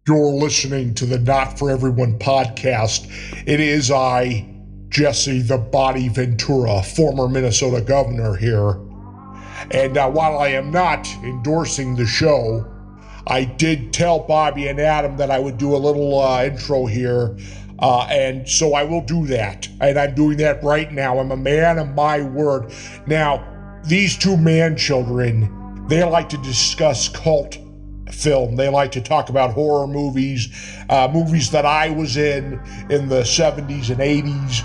You're listening to the Not For Everyone podcast. It is I, Jesse the Body Ventura, former Minnesota governor here. And while I am not endorsing the show, I did tell Bobby and Adam that I would do a little intro here. And so I will do that. And I'm doing that right now. I'm a man of my word. Now, these two man-children, they like to discuss cult film. They like to talk about horror movies, movies that I was in the 70s and 80s.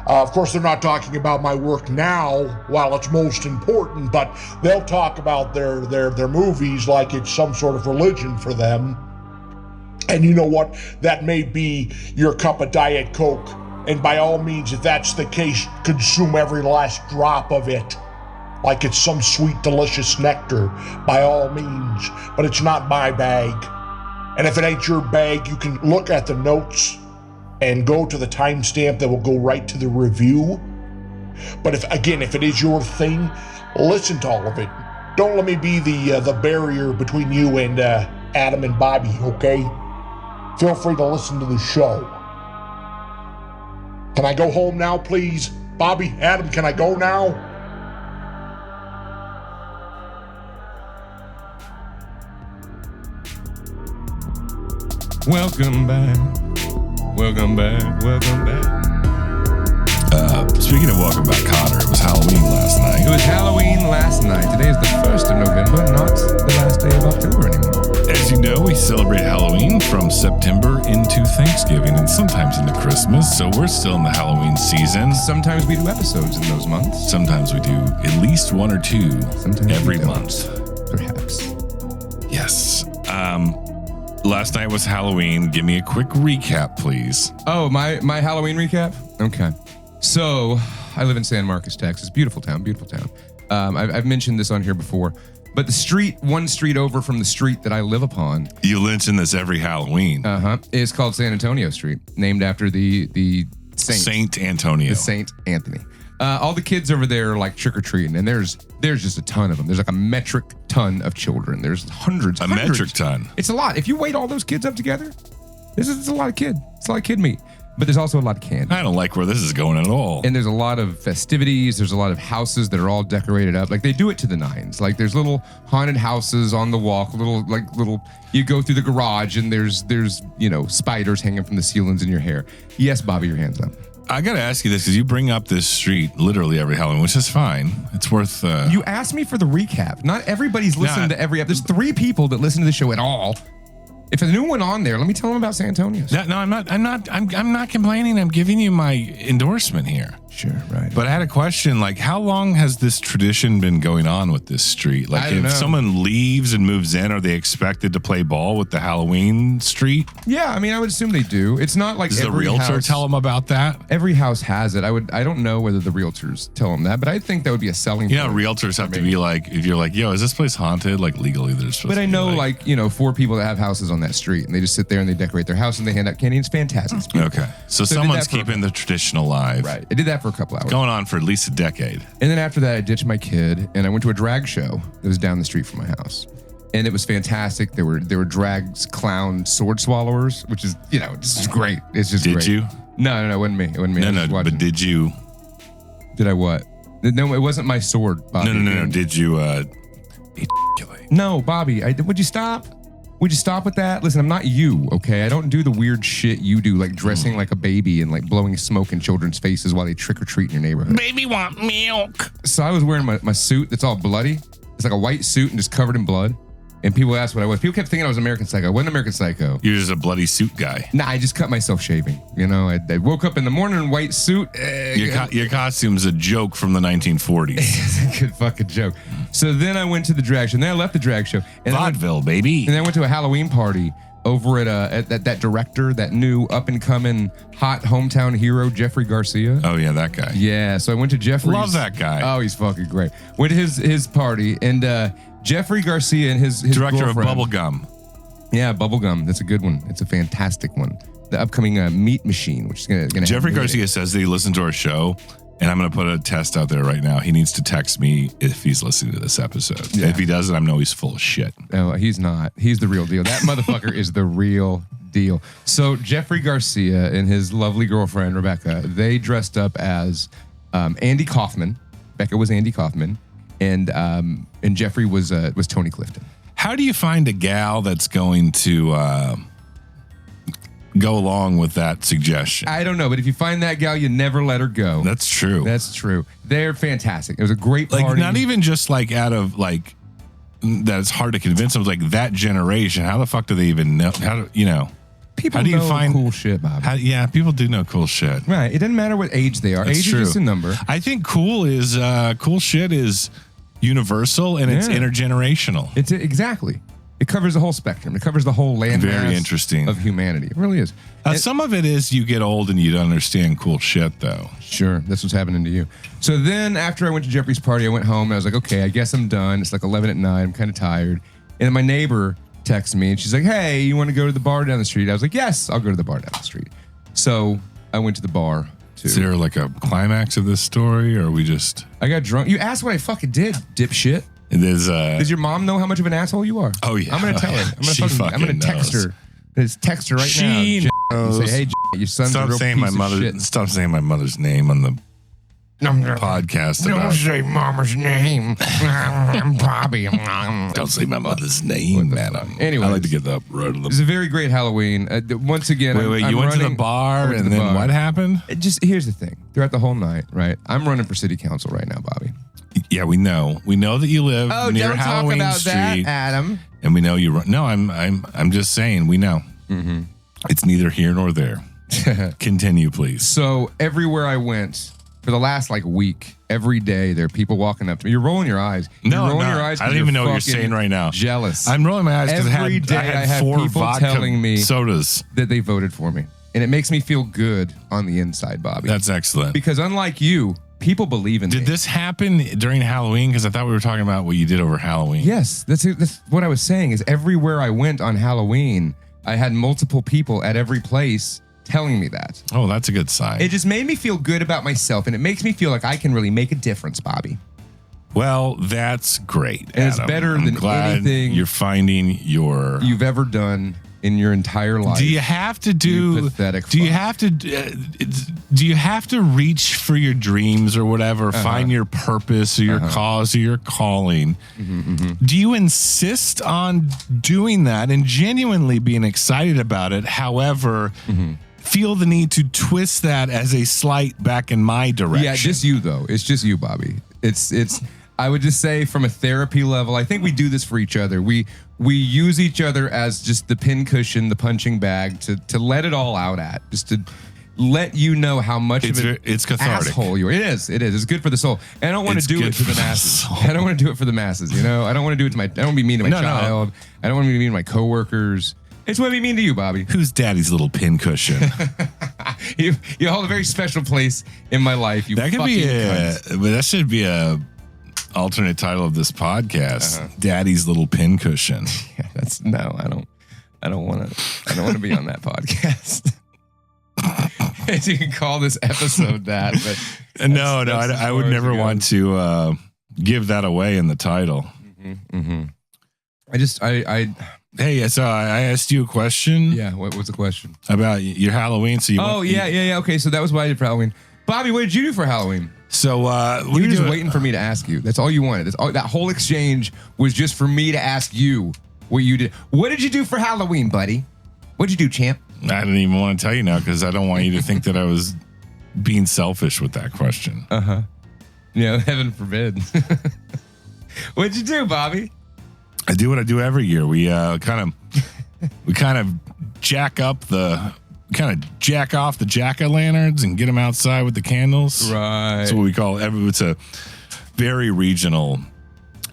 Of course, they're not talking about my work now, while it's most important, but they'll talk about their movies like it's some sort of religion for them. And you know what? That may be your cup of Diet Coke. And by all means, if that's the case, consume every last drop of it like it's some sweet, delicious nectar, by all means. But it's not my bag. And if it ain't your bag, you can look at the notes and go to the timestamp that will go right to the review. But if it is your thing, listen to all of it. Don't let me be the barrier between you and Adam and Bobby, okay? Feel free to listen to the show. Can I go home now, please? Bobby, Adam, can I go now? Welcome back. Welcome back. Welcome back. Speaking of welcome back, Connor, it was Halloween last night. It was Halloween last night. Today is the 1st of November, not the last day of October anymore. As you know, we celebrate Halloween from September into Thanksgiving and sometimes into Christmas, so we're still in the Halloween season. Sometimes we do episodes in those months. Sometimes we do at least one or two Sometimes every month. Perhaps. Yes. Last night was Halloween. Give me a quick recap, please. Oh, my Halloween recap? Okay. So, I live in San Marcos, Texas. Beautiful town, beautiful town. I've mentioned this on here before, but one street over from the street that I live upon. You mention this every Halloween. Is called San Antonio Street, named after the saint. Saint Antonio. The Saint Anthony. All the kids over there are like trick-or-treating, and there's just a ton of them. There's like a metric ton of children. There's hundreds. Metric ton. It's a lot. If you weight all those kids up together, it's a lot of kid. It's a lot of kid meat. But there's also a lot of candy. I don't like where this is going at all. And there's a lot of festivities. There's a lot of houses that are all decorated up. Like they do it to the nines. Like there's little haunted houses on the walk, you go through the garage and there's spiders hanging from the ceilings in your hair. Yes, Bobby, your hands up. I got to ask you this because you bring up this street literally every Halloween, which is fine. It's worth... You asked me for the recap. Not everybody's listening to every episode. There's 3 people that listen to the show at all. If there's a new one on there, let me tell them about San Antonio. No, I'm not complaining. I'm giving you my endorsement here. Sure, right. But I had a question, like, how long has this tradition been going on with this street? Like, if someone leaves and moves in, are they expected to play ball with the Halloween street? Yeah, I mean, I would assume they do. It's not like does the realtor tell them about that? Every house has it. I don't know whether the realtors tell them that, but I think that would be a selling point. Yeah, realtors have to be like, if you're like, yo, is this place haunted? Like, legally, they're supposed to. But I know, 4 people that have houses on that street, and they just sit there and they decorate their house and they hand out candy. It's fantastic. It's beautiful. Okay, so someone's keeping the tradition alive. Right. I did that for a couple hours. Going on for at least a decade. And then after that, I ditched my kid and I went to a drag show that was down the street from my house. And it was fantastic. There were drags, clown, sword swallowers, which is, this is great. It's just great. Did you? No, it wasn't me. It wasn't me. No, but did you? Did I what? No, it wasn't my sword, Bobby. No. Did you No, Bobby, would you stop? Would you stop with that? Listen, I'm not you, okay? I don't do the weird shit you do, like dressing like a baby and like blowing smoke in children's faces while they trick-or-treat in your neighborhood. Baby want milk. So I was wearing my suit that's all bloody. It's like a white suit and just covered in blood. And people asked what I was. People kept thinking I was American Psycho. I wasn't American Psycho. You're just a bloody suit guy. Nah, I just cut myself shaving. I woke up in the morning in white suit. Your costume's a joke from the 1940s. It's a good fucking joke. So then I went to the drag show. And then I left the drag show. And Vaudeville, baby. And then I went to a Halloween party over at that director, that new up-and-coming hot hometown hero, Jeffrey Garcia. Oh, yeah, that guy. Yeah, so I went to Jeffrey's. Love that guy. Oh, he's fucking great. Went to his party, and Jeffrey Garcia and his director girlfriend. of Bubblegum. Yeah, Bubblegum. That's a good one. It's a fantastic one. The upcoming Meat Machine, which is gonna Jeffrey Garcia says that he listened to our show And I'm going to put a test out there right now. He needs to text me if he's listening to this episode. Yeah. If he doesn't, I know he's full of shit. No, he's not. He's the real deal. That motherfucker is the real deal. So Jeffrey Garcia and his lovely girlfriend, Rebecca, they dressed up as Andy Kaufman. Becca was Andy Kaufman. And Jeffrey was Tony Clifton. How do you find a gal that's going to go along with that suggestion? I don't know, but if you find that gal, you never let her go. That's true. That's true. They're fantastic. It was a great party. Like, not even just like out of like that it's hard to convince them. Like that generation, how the fuck do they even know? How do you know? People how do you know find cool shit, Bobby. Yeah, people do know cool shit. Right. It doesn't matter what age they are. That's age true. is just a number. I think cool shit is universal and it's intergenerational. It's exactly. It covers the whole spectrum. It covers the whole landmass Very interesting. of humanity. It really is. Some of it is you get old and you don't understand cool shit, though. Sure. That's what's happening to you. So then after I went to Jeffrey's party, I went home and I was like, okay, I guess I'm done. It's like 11 at night. I'm kind of tired. And then my neighbor texts me and she's like, hey, you want to go to the bar down the street? I was like, yes, I'll go to the bar down the street. So I went to the bar. Is there like a climax of this story or are we just... I got drunk. You asked what I fucking did, dipshit. Does your mom know how much of an asshole you are? Oh, yeah. I'm going to tell her. I'm going to text her. Just text her right she now. Knows. Say, hey, your son's a real piece of shit. Stop saying my mother's name on the podcast. Don't say mama's name. I'm Bobby. Don't say my mother's name, man. Anyways, I like to get up right on it was a very great Halloween. Once again, wait, you went to the bar and then what happened? Here's the thing. Throughout the whole night, right? I'm running for city council right now, Bobby. Yeah, we know. We know that you live near Halloween talk about Street, that, Adam. And we know you run. No, I'm just saying. We know. Mm-hmm. It's neither here nor there. Continue, please. So everywhere I went for the last week, every day there are people walking up to me. You're rolling your eyes. You're rolling your eyes. I don't even know what you're saying right now. Jealous. I'm rolling my eyes because I had 4 people vodka telling me sodas that they voted for me, and it makes me feel good on the inside, Bobby. That's excellent. Because unlike you, people believe in me. Did this happen during Halloween? Because I thought we were talking about what you did over Halloween. Yes, that's what I was saying. Is everywhere I went on Halloween, I had multiple people at every place telling me that. Oh, that's a good sign. It just made me feel good about myself, and it makes me feel like I can really make a difference, Bobby. Well, that's great, and it's better than anything you're finding you've ever done in your entire life. Do you have to do pathetic? Do you have to? Do you have to reach for your dreams or whatever? Find your purpose or your cause or your calling. Do you insist on doing that and genuinely being excited about it? However, feel the need to twist that as a slight back in my direction. Yeah, just you though. It's just you, Bobby. It's. I would just say from a therapy level, I think we do this for each other. We use each other as just the pincushion, the punching bag to let it all out at, just to let you know how much it's cathartic. Asshole you are. It is. It's good for the soul. And I don't want to do it to the masses. I don't want to do it for the masses. You know, I don't want to do it to I don't want to be mean to my child. No. I don't want to be mean to my coworkers. It's what I be mean to you, Bobby. Who's daddy's little pincushion? you hold a very special place in my life. You that could be but that should be a alternate title of this podcast. Daddy's little pincushion. Yeah, I don't want to be on that podcast. You can call this episode that, but no, I would never want to give that away in the title. Hey, so I asked you a question. Yeah, what's the question? About your Halloween. So yeah. Okay, so that was what I did for Halloween. Bobby, what did you do for Halloween? So you were just waiting for me to ask you. That's all you wanted. That whole exchange was just for me to ask you what you did. What did you do for Halloween, buddy? What'd you do, champ? I didn't even want to tell you now because I don't want you to think that I was being selfish with that question. Yeah, heaven forbid. What'd you do, Bobby? I do what I do every year. We kind of jack off the jack-o'-lanterns and get them outside with the candles. Right. That's what we call it. It's a very regional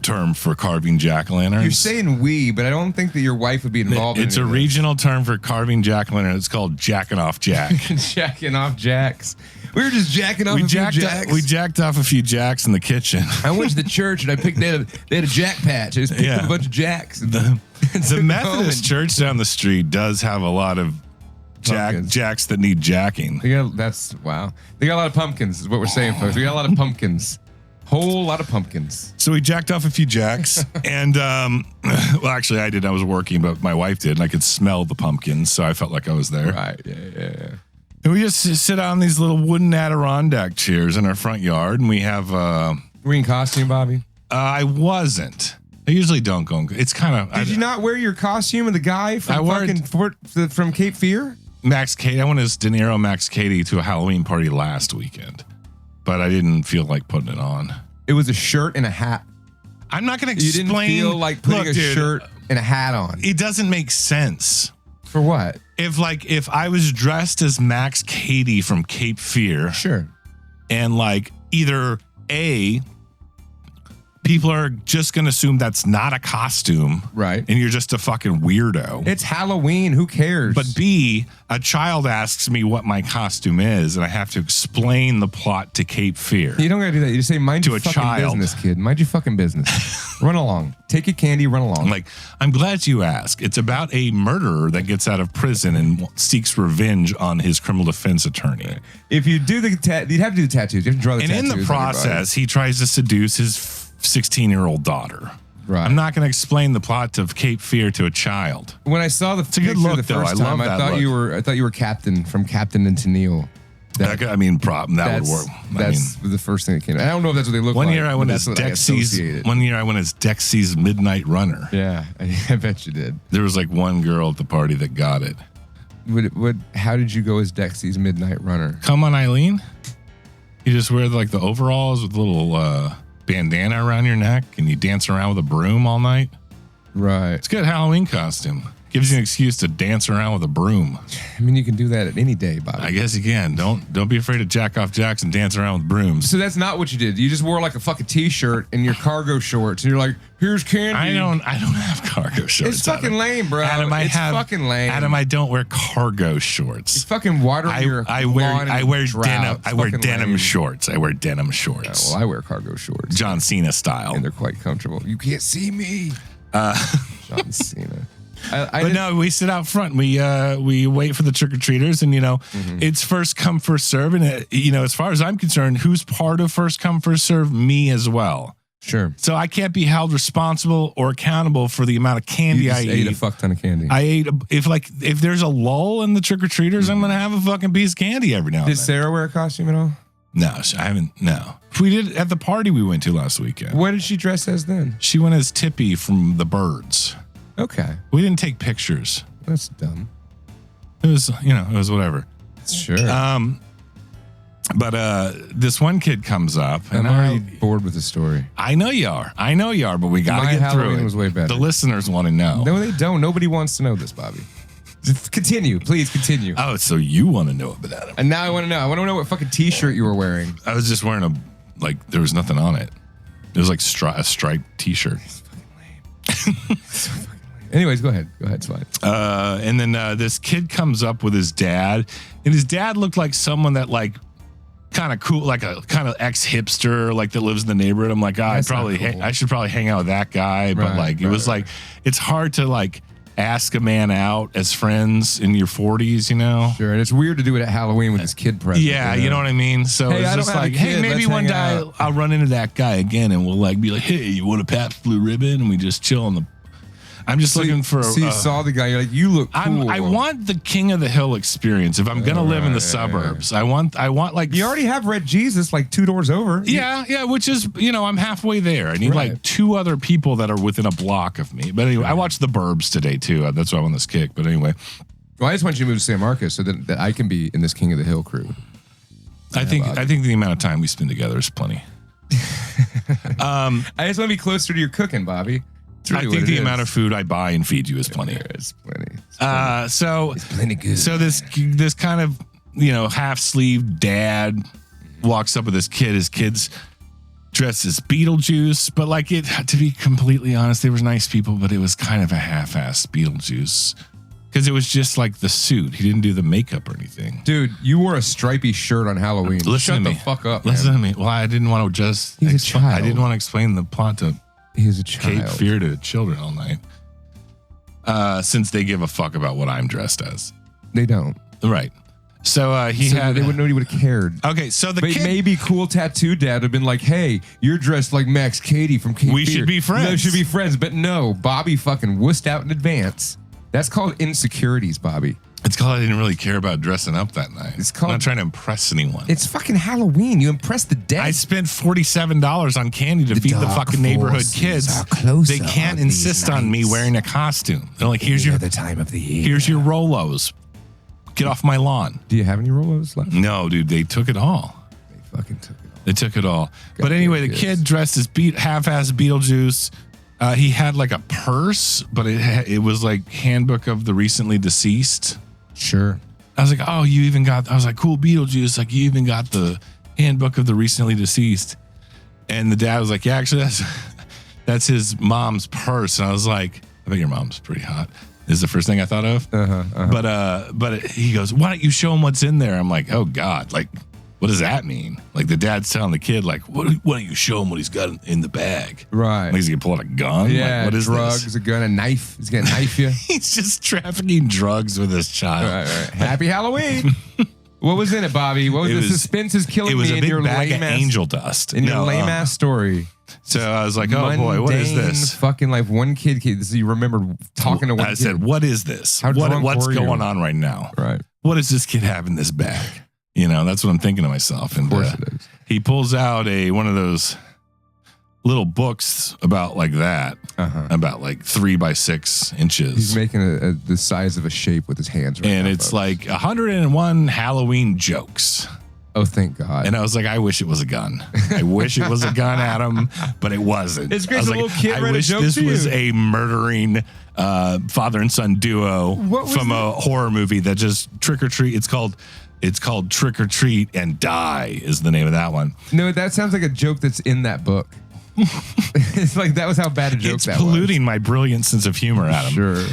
term for carving jack-o'-lanterns. You're saying we, but I don't think that your wife would be involved It's a regional term for carving jack-o'-lanterns. It's called jacking off Jack. Jacking off jacks. We were just jacking off few jacks. We jacked off a few jacks in the kitchen. I went to the church and they had a jack patch. I just picked up a bunch of jacks. The Methodist church down the street does have a lot of pumpkins. Jacks that need jacking. Wow. They got a lot of pumpkins, is what we're saying, folks. We got a lot of pumpkins. Whole lot of pumpkins. So we jacked off a few jacks, and well, actually, I did. I was working, but my wife did, and I could smell the pumpkins, so I felt like I was there. Right? Yeah. And we just sit on these little wooden Adirondack chairs in our front yard, and we have. Were you in costume, Bobby? I wasn't. I usually don't go. It's kind of. Did you not wear your costume of the guy from Cape Fear? Max Cady. I went as De Niro Max Cady to a Halloween party last weekend, but I didn't feel like putting it on. It was a shirt and a hat. I'm not going to explain. You didn't feel like putting a shirt and a hat on. It doesn't make sense. For what? If I was dressed as Max Cady from Cape Fear, sure, and like either A, people are just going to assume that's not a costume. Right. And you're just a fucking weirdo. It's Halloween. Who cares? But B, a child asks me what my costume is, and I have to explain the plot to Cape Fear. You don't got to do that. You just say, mind your fucking business, kid. Mind your fucking business. Run along. Take your candy, run along. Like, I'm glad you asked. It's about a murderer that gets out of prison and seeks revenge on his criminal defense attorney. If you do you'd have to do the tattoos. You have to draw the tattoos. And in the process, he tries to seduce his 16-year-old daughter. Right. I'm not going to explain the plot of Cape Fear to a child. When I saw the picture the first time, I thought you were Captain from Captain and Tennille. That would work. That's the first thing that came. I don't know if that's what they look like. One year I went as Dexy's Midnight Runner. Yeah, I bet you did. There was like one girl at the party that got it. How did you go as Dexy's Midnight Runner? Come on, Eileen. You just wear like the overalls with a little bandana around your neck, and you dance around with a broom all night. Right. It's a good Halloween costume. Gives you an excuse to dance around with a broom. I mean, you can do that at any day, Bobby. I guess you can. Don't be afraid to jack off jacks and dance around with brooms. So that's not what you did. You just wore like a fucking t-shirt and your cargo shorts, and you're like, "Here's candy." I don't have cargo shorts. It's fucking lame, bro. Adam, fucking lame. Adam, I don't wear cargo shorts. It's fucking watering your lawn. I wear denim shorts. I wear denim shorts. Yeah, well, I wear cargo shorts. John Cena style. And they're quite comfortable. You can't see me. John Cena. But no, we sit out front. We wait for the trick-or-treaters, and it's first come, first serve. And as far as I'm concerned, who's part of first come, first serve? Me as well. Sure. So I can't be held responsible or accountable for the amount of candy I ate a fuck ton of candy. I ate if there's a lull in the trick-or-treaters, I'm gonna have a fucking piece of candy every now and then. Did Sarah wear a costume at all? No, I haven't. No. We did at the party we went to last weekend. What did she dress as then? She went as Tippy from The Birds. Okay. We didn't take pictures. That's dumb. It was whatever. Sure. But this one kid comes up, and I'm already bored with the story. I know you are, but we got to get through it. Was way better. The listeners want to know. No, they don't. Nobody wants to know this, Bobby. Just continue. Please continue. Oh, so you want to know about Adam. And now I want to know. I want to know what fucking t-shirt you were wearing. I was just wearing there was nothing on it. It was like a striped t-shirt. It's fucking lame. So fucking lame. Anyways, go ahead. It's fine. And then this kid comes up with his dad, and his dad looked like someone that kind of cool, like a kind of ex-hipster, like that lives in the neighborhood. I'm like, I should probably hang out with that guy. But it's hard to ask a man out as friends in your 40s, Sure, and it's weird to do it at Halloween with this kid present. Yeah, you know what I mean? So it's just like, hey, maybe one day I'll run into that guy again, and we'll be like, hey, you want a Pabst Blue Ribbon? And we just chill on the... I'm just looking for... So you saw the guy, you're like, you look cool. I want the King of the Hill experience. If I'm going to live in the suburbs, I want You already have Red Jesus 2 doors over. Yeah, which is, I'm halfway there. I need 2 other people that are within a block of me. But anyway, I watched The Burbs today, too. That's why I'm on this kick. But anyway. Well, I just want you to move to San Marcos so that I can be in this King of the Hill crew. I think the amount of time we spend together is plenty. I just want to be closer to your cooking, Bobby. I think the amount of food I buy and feed you is plenty. It's plenty. It's plenty good. So this kind of half-sleeved dad walks up with this kid. His kid's dressed as Beetlejuice, but to be completely honest, they were nice people, but it was kind of a half-assed Beetlejuice because it was just the suit. He didn't do the makeup or anything. Dude, you wore a stripy shirt on Halloween. Shut the fuck up. Listen to me. Well, I didn't want to just. He's a child. I didn't want to explain the plot to. He's a child. Cape Fear to children all night. Since they give a fuck about what I'm dressed as. They don't. Right. So nobody would have cared. Okay, so the But kid, maybe cool tattoo dad would have been like, hey, you're dressed like Max Cady from Cape We Fear. should be friends. No, should be friends. But no, Bobby fucking wussed out in advance. That's called insecurities, Bobby. it's called I didn't really care about dressing up that night. It's called- I'm not trying to impress anyone. It's fucking Halloween. You impress the dead. I spent $47 on candy to feed the dark fucking neighborhood forces kids. are closer They can't on these insist on me nights. wearing a costume. They're like, here's the time of the year. your Rolos. Get off my lawn. Do you have any Rolos left? No, dude, they took it all. They fucking took it all. They took it all. But anyway, the kid dressed as half-ass Beetlejuice. He had like a purse, but it was like Handbook of the Recently Deceased. Sure. I was like, oh, you even got, I was like, cool, Beetlejuice. Like, you even got the Handbook of the Recently Deceased. And the dad was like, yeah, actually, that's his mom's purse. And I was like, I bet your mom's pretty hot. Is the first thing I thought of. But he goes, why don't you show him what's in there? I'm like, oh God, like, what does that mean? Like the dad's telling the kid, like, why don't you show him what he's got in the bag? Right. Like, he's gonna pull out a gun. Yeah. Like, what is drugs, this? a gun, a knife. He's gonna knife you. He's just trafficking drugs with his child. Right. Happy Halloween. What was in it, Bobby? What was the suspense is killing It was me a in big your bag lame of ass angel dust. in your lame ass story. So I was like, oh boy, what is Mundane this? Fucking like one kid. So you remember talking to one I kid. said, what is this? How drunk What's were you? going on right now? Right. What does this kid have in this bag? You know, that's what I'm thinking to myself. And Of course it is. he pulls out one of those little books about like that, about like 3 by 6 inches. He's making the size of a shape with his hands. Right and now, it's folks. like 101 Halloween jokes. oh, thank God. And I was like, I wish it was a gun. I wish it was a gun, Adam, but it wasn't. It's I was great the like, little kid I read a wish joke this to was you. a murdering father and son duo What was from it? a horror movie that just trick or treat. It's called Trick or Treat and Die is the name of that one. No, that sounds like a joke that's in that book. It's like that was how bad a joke It's that polluting my brilliant sense of humor, Adam. Sure.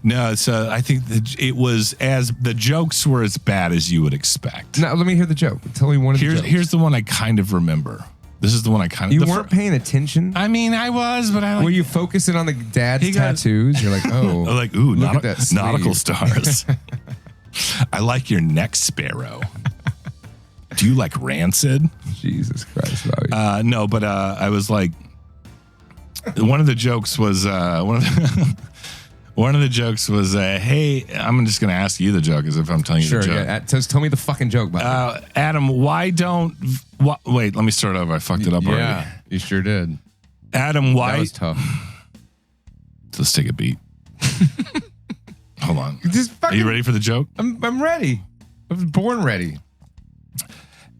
No, so I think that it was the jokes were as bad as you would expect. Now let me hear the joke. Tell me one of the jokes. Here's the one I kind of remember. This is the one I kind of. You weren't paying attention. I mean, I was, but I like. Were you focusing on the dad's He got- tattoos? You're like, oh, like, ooh, look at that nautical sleeve. stars. I like your neck sparrow. Do you like Rancid? Jesus Christ, Bobby. No, but I was like, one of the jokes was one of the jokes was, hey, I'm just gonna ask you the joke as if I'm telling you Sure, the joke. yeah. Just tell me the fucking joke, Bobby. Adam, wait, let me start over. I fucked it up already. Yeah, you sure did. Adam, why? That was tough. Let's take a beat. Hold on. Just Are fucking, you ready for the joke? I'm ready. I was born ready.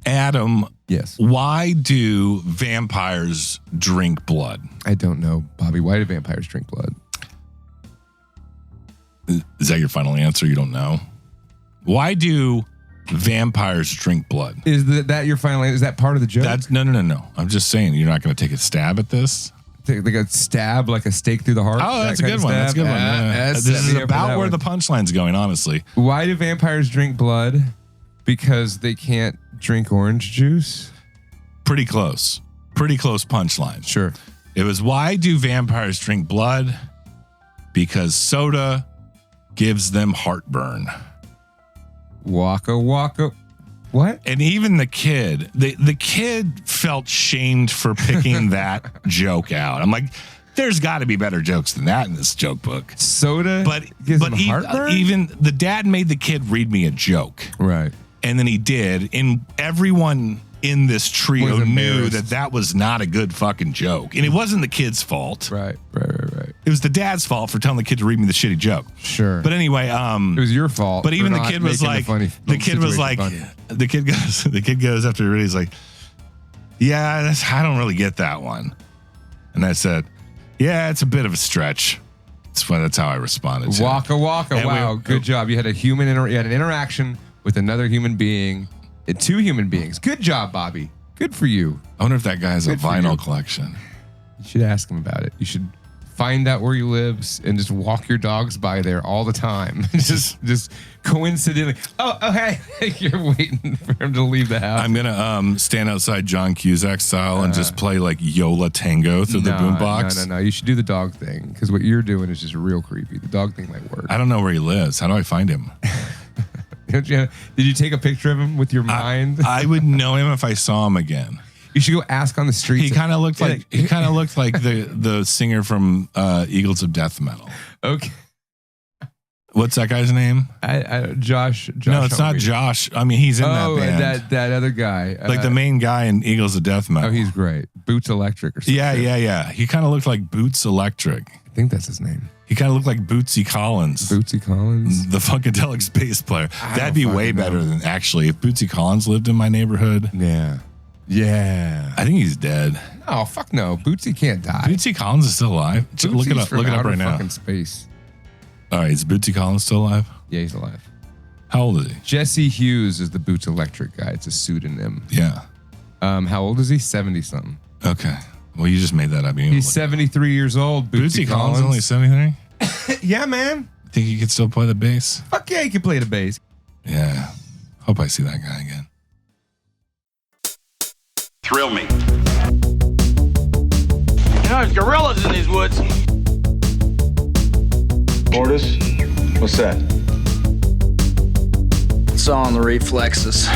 Adam, Yes. why do vampires drink blood? I don't know, Bobby. Why do vampires drink blood? Is that your final answer? You don't know? Why do vampires drink blood? Is that your final answer? Is that part of the joke? That's no. I'm just saying you're not going to take a stab at this. Like a stab, like a stake through the heart. Oh, that's a that good kind of one. That's a stab? good one. Yeah. That's This set is me up for about that where one. the punchline's going, honestly. Why do vampires drink blood? Because they can't drink orange juice. Pretty close. Pretty close punchline. Sure. It was, why do vampires drink blood? Because soda gives them heartburn. Waka waka. What? And even the kid, the kid felt shamed for picking that joke out. I'm like, there's got to be better jokes than that in this joke book. Soda But gives them heartburn? even the dad made the kid read me a joke. Right. And then he did. And everyone in this trio Was knew embarrassed. that was not a good fucking joke. And it wasn't the kid's fault. Right. It was the dad's fault for telling the kid to read me the shitty joke. Sure. But anyway, it was your fault. but even for the not kid was making like, the kid goes after he read, he's like, yeah, I don't really get that one. And I said, yeah, it's a bit of a stretch. That's how I responded to it. Waka waka. And Wow. Good job. You had a you had an interaction with another human being, two human beings. Good job, Bobby. Good for you. I wonder if that guy has a Good for vinyl you. collection. You should ask him about it. You should find out where he lives and just walk your dogs by there all the time. just coincidentally. Oh, hey, you're waiting for him to leave the house. I'm gonna stand outside John Cusack style and just play like Yola Tango through the boombox. No. You should do the dog thing because what you're doing is just real creepy. The dog thing might work. I don't know where he lives. How do I find him? Did you take a picture of him with your mind? I would know him if I saw him again. You should go ask on the streets. He kind of looked like the singer from Eagles of Death Metal. Okay. What's that guy's name? Josh. No, it's not Josh. I mean, he's in that band. that other guy. Like the main guy in Eagles of Death Metal. Oh, he's great. Boots Electric or something. Yeah. He kind of looked like Boots Electric. I think that's his name. He kind of looked like Bootsy Collins. Bootsy Collins? The Funkadelic bass player. That'd be way better than actually if Bootsy Collins lived in my neighborhood. Yeah. I think he's dead. Oh, fuck no. Bootsy can't die. Bootsy Collins is still alive. Look it up right now. Fucking space. All right, is Bootsy Collins still alive? Yeah, he's alive. How old is he? Jesse Hughes is the Boots Electric guy. It's a pseudonym. Yeah. How old is he? 70-something. Okay. Well, you just made that up. He's 73 years old. Bootsy Collins only 73? Yeah, man. Think he could still play the bass? Fuck yeah, he can play the bass. Yeah. Hope I see that guy again. Thrill me. You know, there's gorillas in these woods. Mortis, what's that? It's all on the reflexes.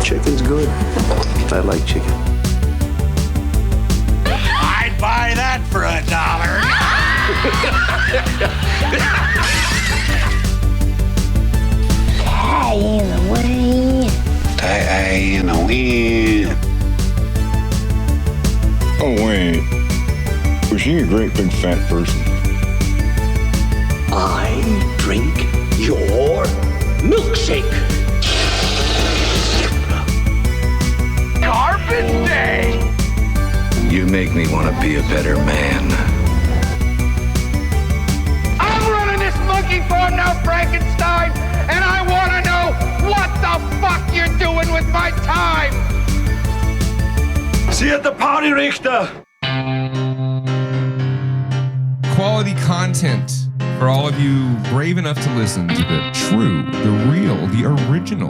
Chicken's good. I like chicken. I'd buy that for $1. Die in the wind. Die in the wind. Oh, wait. Was she a great big fat person? I drink your milkshake. Carpet Day! You make me want to be a better man. I'm running this monkey farm now, Frankenstein, and I want to know what the fuck you're doing with my time! See you at the party, Richter! Quality content for all of you brave enough to listen to the true, the real, the original,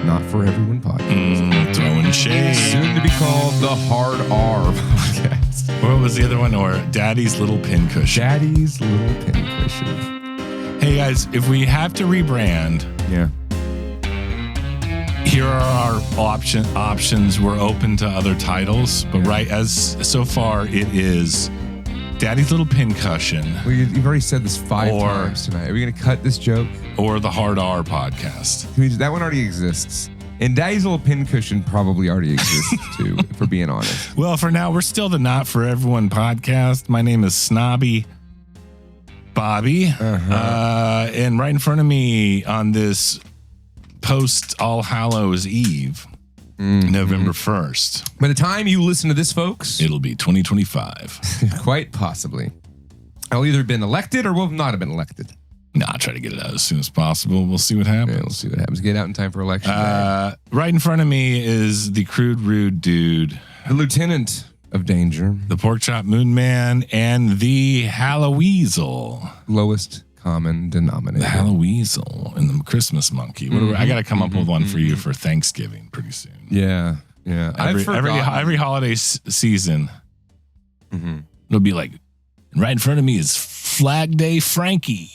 Not For Everyone podcast. Throwing shade. Soon to be called the Hard R podcast. What was the other one? Or Daddy's Little Pincushion. Daddy's Little Pincushion. Hey guys, if we have to rebrand, Yeah. here are our options. We're open to other titles, but so far it is Daddy's Little Pincushion. Well, you've already said this 5 times tonight. Are we going to cut this joke? Or the Hard R podcast. That one already exists. And Daddy's Little Pincushion probably already exists too, if we're being honest. Well, for now, we're still the Not For Everyone podcast. My name is Snobby Bobby. And right in front of me on this post All Hallows Eve, November 1st. By the time you listen to this, folks, It'll be 2025. quite possibly, I'll either have been elected or will not have been elected. Nah, I'll try to get it out as soon as possible. We'll see what happens. Yeah, we'll see what happens. Get out in time for election day. Right in front of me is the Crude Rude Dude, The Lieutenant of Danger. the Pork Chop Moon Man, and the Halloweasel. Lowest common denominator. The Halloweasel and the Christmas Monkey. I got to come up with one for you for Thanksgiving pretty soon. Yeah. Every holiday season, it'll be like, right in front of me is Flag Day Frankie.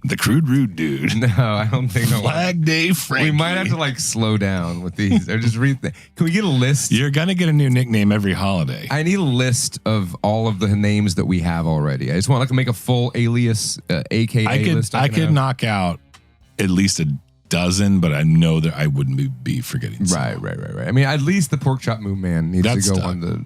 The Crude Rude Dude. No, I don't think so. Flag Day Frankie. We might have to slow down with these. Or just read. Can we get a list? You're gonna get a new nickname every holiday. I need a list of all of the names that we have already. I just want to make a full alias, AKA list. I could knock out at least a dozen, but I know that I wouldn't be forgetting some. Right. I mean, at least the Pork Chop Moon Man needs to go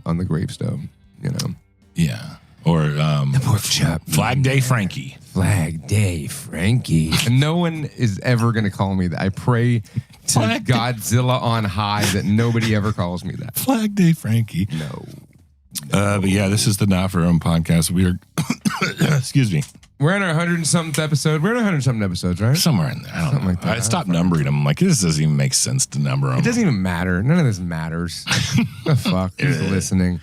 on the gravestone. You know. Yeah. Or the Pork Chop Flag Day Frankie. Flag Day Frankie. And no one is ever going to call me that. I pray to Godzilla on high that nobody ever calls me that. Flag Day Frankie. No. But yeah, this is the Not For Our Own podcast. We are, excuse me. We're in our 100-something episode. We're in 100-something episodes, right? Somewhere in there. I don't know. Like that. I stopped numbering them. I'm like, this doesn't even make sense to number them. It doesn't even matter. None of this matters. The fuck? Who's listening?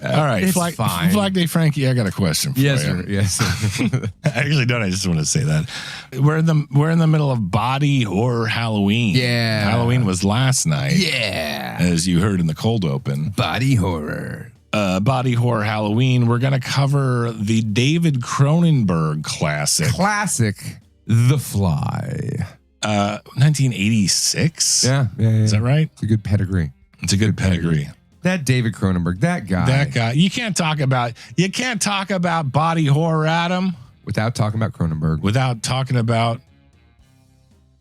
All right, It's fine. Flag Day Frankie, I got a question for you. Yes, sir. I actually don't. I just want to say that we're in the middle of body horror Halloween. Yeah. Halloween was last night. Yeah. As you heard in the cold open. Body horror. Body Horror Halloween, we're going to cover the David Cronenberg classic. The Fly. 1986? Yeah. Is that right? It's a good pedigree. It's a good pedigree. That David Cronenberg, that guy. You can't talk about body horror, Adam, without talking about Cronenberg. Without talking about,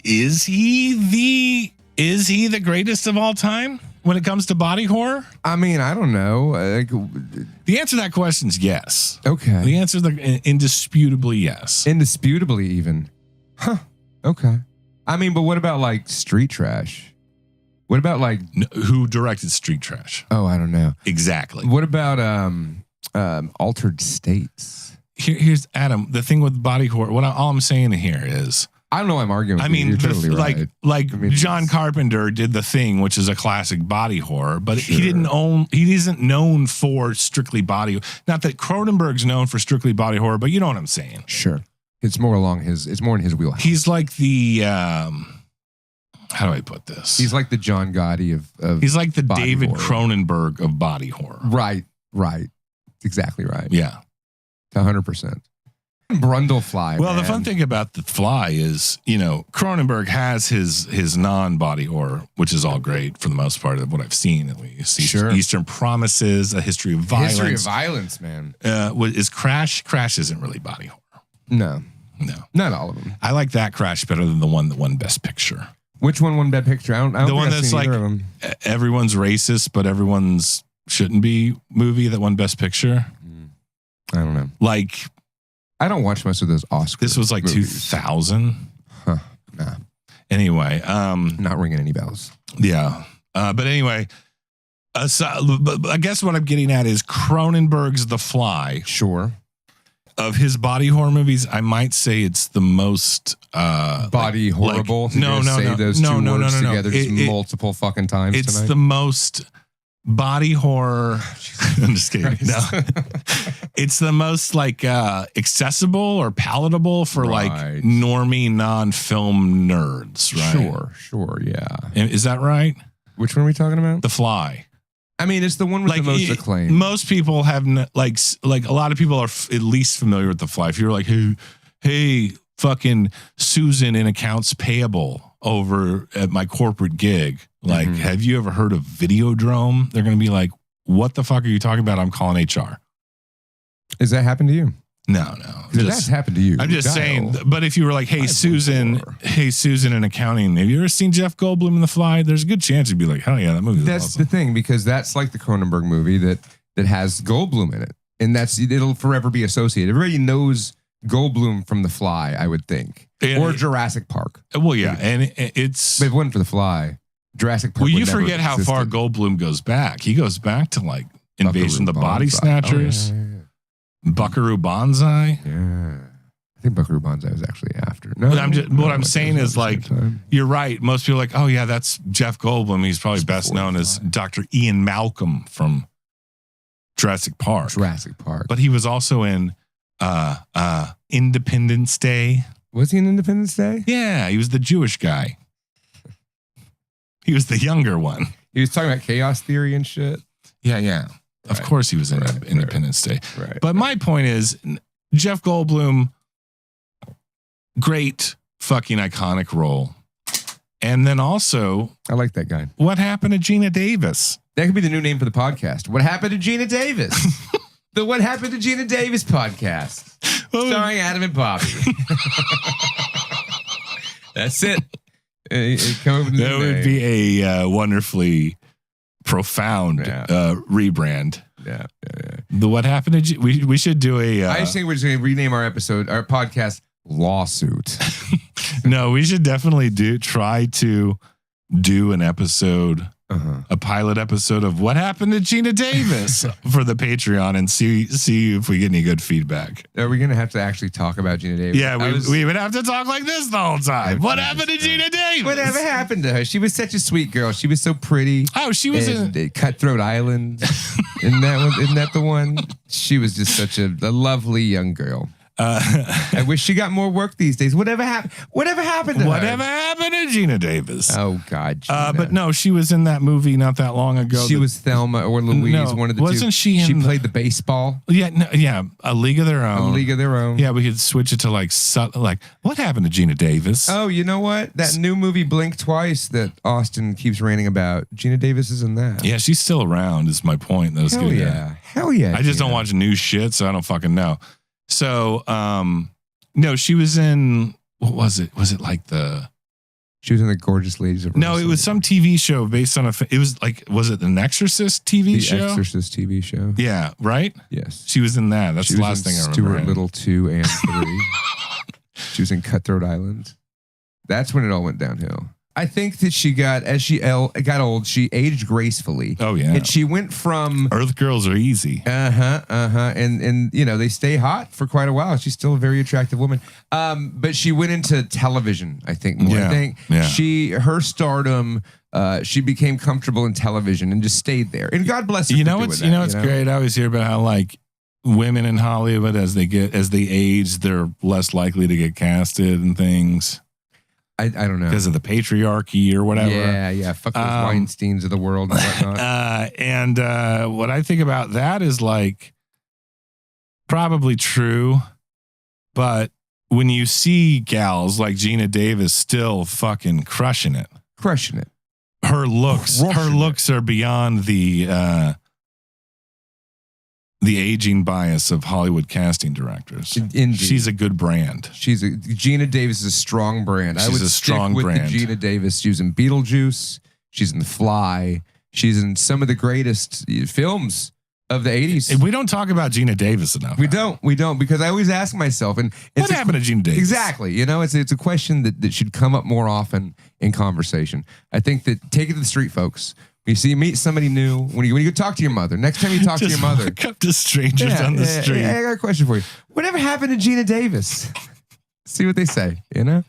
is he the greatest of all time when it comes to body horror? I mean, I don't know. The answer to that question is yes. Okay. The answer is indisputably yes. Indisputably even. Huh. Okay. I mean, but what about like Street Trash? What about like who directed Street Trash? Oh, I don't know. Exactly. What about Altered States? Here's Adam. The thing with body horror. All I'm saying here is, I don't know. I'm arguing. I mean, you're totally right. John Carpenter did The Thing, which is a classic body horror, but he isn't known for strictly body. Not that Cronenberg's known for strictly body horror, but you know what I'm saying. Sure. It's more in his wheelhouse. He's like the how do I put this? He's like the John Gotti of he's like the David horror. Cronenberg of body horror. Right. Exactly right. Yeah. 100%. Brundlefly. Well, the fun thing about The Fly is, Cronenberg has his non-body horror, which is all great for the most part of what I've seen, at least. Sure. Eastern Promises, A History of Violence. History of Violence, man. Is Crash? Crash isn't really body horror. No. Not all of them. I like that Crash better than the one that won Best Picture. Which one won Best Picture? I don't the think one I've that's seen like either of them. Everyone's racist, but everyone's shouldn't be movie that won Best Picture. I don't know. Like, I don't watch most of those Oscars. This was like movies. 2000. Huh. Nah. Anyway, not ringing any bells. Yeah. But anyway, but I guess what I'm getting at is Cronenberg's The Fly. Sure. Of his body horror movies, I might say it's the most body horrible. No. Those two words together multiple fucking times. It's tonight. the most body horror. I'm just kidding. No, it's the most accessible or palatable for like normie non-film nerds. Right? Sure. Yeah. Is that right? Which one are we talking about? The Fly. I mean, it's the one with the most acclaim. Most people have like a lot of people are at least familiar with The Fly. If you're like, hey, fucking Susan in accounts payable over at my corporate gig, like, have you ever heard of Videodrome? They're going to be like, what the fuck are you talking about? I'm calling HR. Has that happened to you? No. That's happened to you. I'm just saying. But if you were like, hey, Susan in accounting, have you ever seen Jeff Goldblum in The Fly? There's a good chance you'd be like, hell yeah, that movie. That's awesome. The thing, because that's like the Cronenberg movie that has Goldblum in it, and it'll forever be associated. Everybody knows Goldblum from The Fly, I would think, or Jurassic Park. Well, yeah, and it's. But if it wasn't for The Fly, Jurassic Park. Well, you forget how far Goldblum goes back. He goes back to like Invasion of the Body Snatchers. Oh, yeah. Buckaroo Banzai. Yeah, I think Buckaroo Banzai was actually after. No, but what I'm saying is like, you're right. Most people are like, oh yeah, that's Jeff Goldblum. He's probably best known as Dr. Ian Malcolm from Jurassic Park. But he was also in Independence Day. Was he in Independence Day? Yeah, he was the Jewish guy. He was the younger one. He was talking about chaos theory and shit. Yeah. Of course he was in Independence Day. Right. But my point is, Jeff Goldblum, great fucking iconic role. And then also, I like that guy. What happened to Gina Davis? That could be the new name for the podcast. What happened to Gina Davis? The What Happened to Gina Davis podcast. Starring Adam and Bobby. That's it. That would be a wonderfully profound rebrand. Yeah. The What Happened to we should do a I just think we're just going to rename our podcast Lawsuit. No, we should definitely try to do an episode, a pilot episode of What Happened to Gina Davis for the Patreon and see if we get any good feedback. Are we going to have to actually talk about Gina Davis? Yeah, we would have to talk like this the whole time. What happened to Gina Davis? Whatever happened to her? She was such a sweet girl. She was so pretty. Oh, she was in Cutthroat Island. Isn't that the one? She was just such a lovely young girl. I wish she got more work these days. Whatever happened to her? Whatever happened to Gina Davis? Oh, God. Gina. But no, she was in that movie not that long ago. She was Thelma or Louise, No, one of the two. wasn't she in She the- played the baseball. Yeah, A League of Their A Own. League of Their Own. Yeah, we could switch it to like what happened to Gina Davis? Oh, you know what? That new movie Blink Twice that Austin keeps ranting about. Gina Davis is in that. Yeah, she's still around. Is my point. That was Hell good. yeah. Hell yeah. I just Gina. don't watch new shit, so I don't fucking know. So, no, she was in. What was it? Was it like the? She was in The Gorgeous Ladies of No, it Wrestling. was some TV show based on it was like, was it an Exorcist TV The show? Exorcist TV show. Yeah, right? Yes. She was in that. That's She the was last in thing I Stuart remember. Little 2 and 3. She was in Cutthroat Island. That's when it all went downhill. I think that she got, as she got old, she aged gracefully. Oh, yeah. And she went from... Earth girls are easy. And you know, they stay hot for quite a while. She's still a very attractive woman. But she went into television, I think, more. Yeah, I think yeah. her stardom, she became comfortable in television and just stayed there. And God bless her. You for know doing what's that, great? I always hear about how like women in Hollywood as they age, they're less likely to get casted and things. I don't know. Because of the patriarchy or whatever. Yeah. Fuck those Weinsteins of the world and whatnot. And what I think about that is like probably true, but when you see gals like Gina Davis still fucking crushing it, her looks are beyond the aging bias of Hollywood casting directors. Indeed. She's a good brand. Gina Davis is a strong brand. I She's would a strong stick with brand. the Gina Davis. She was in Beetlejuice. She's in The Fly. She's in some of the greatest films of the 80s. We don't talk about Gina Davis enough. We don't, because I always ask myself, and What happened to Gina Davis? Exactly. You know, it's a question that should come up more often in conversation. I think that take it to the street, folks. You meet somebody new, when you go talk to your mother, next time you talk to your mother. Walk up to strangers on the street. I got a question for you. Whatever happened to Gina Davis? See what they say, you know?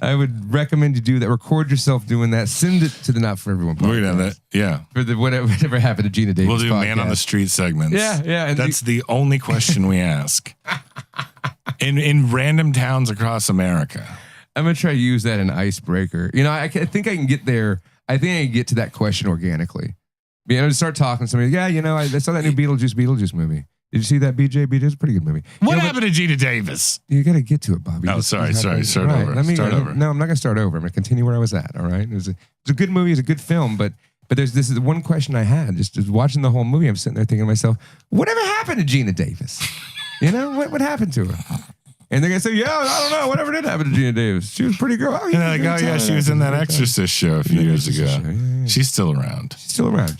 I would recommend you do that. Record yourself doing that. Send it to the Not For Everyone podcast. We're gonna have that. Yeah. For the whatever happened to Gina Davis. We'll do podcast. Man on the Street segments. Yeah. And That's the only question we ask. In random towns across America. I'm going to try to use that in icebreaker. You know, I think I can get there. I think I can get to that question organically. You know, to start talking to somebody. Yeah, you know, I saw that new Beetlejuice movie. Did you see that, BJ? It's a pretty good movie. What happened to Gina Davis? You got to get to it, Bobby. Oh, sorry. Start over. No, I'm not going to start over. I'm going to continue where I was at. All right. It's a good movie. It's a good film. But this is the one question I had. Just watching the whole movie, I'm sitting there thinking to myself, whatever happened to Gina Davis? You know, what happened to her? And they're going to say, yeah, I don't know. Whatever did happen to Gina Davis? She was a pretty girl. And they're like, oh, yeah, she was in that Exorcist show a few years ago. Yeah. She's still around.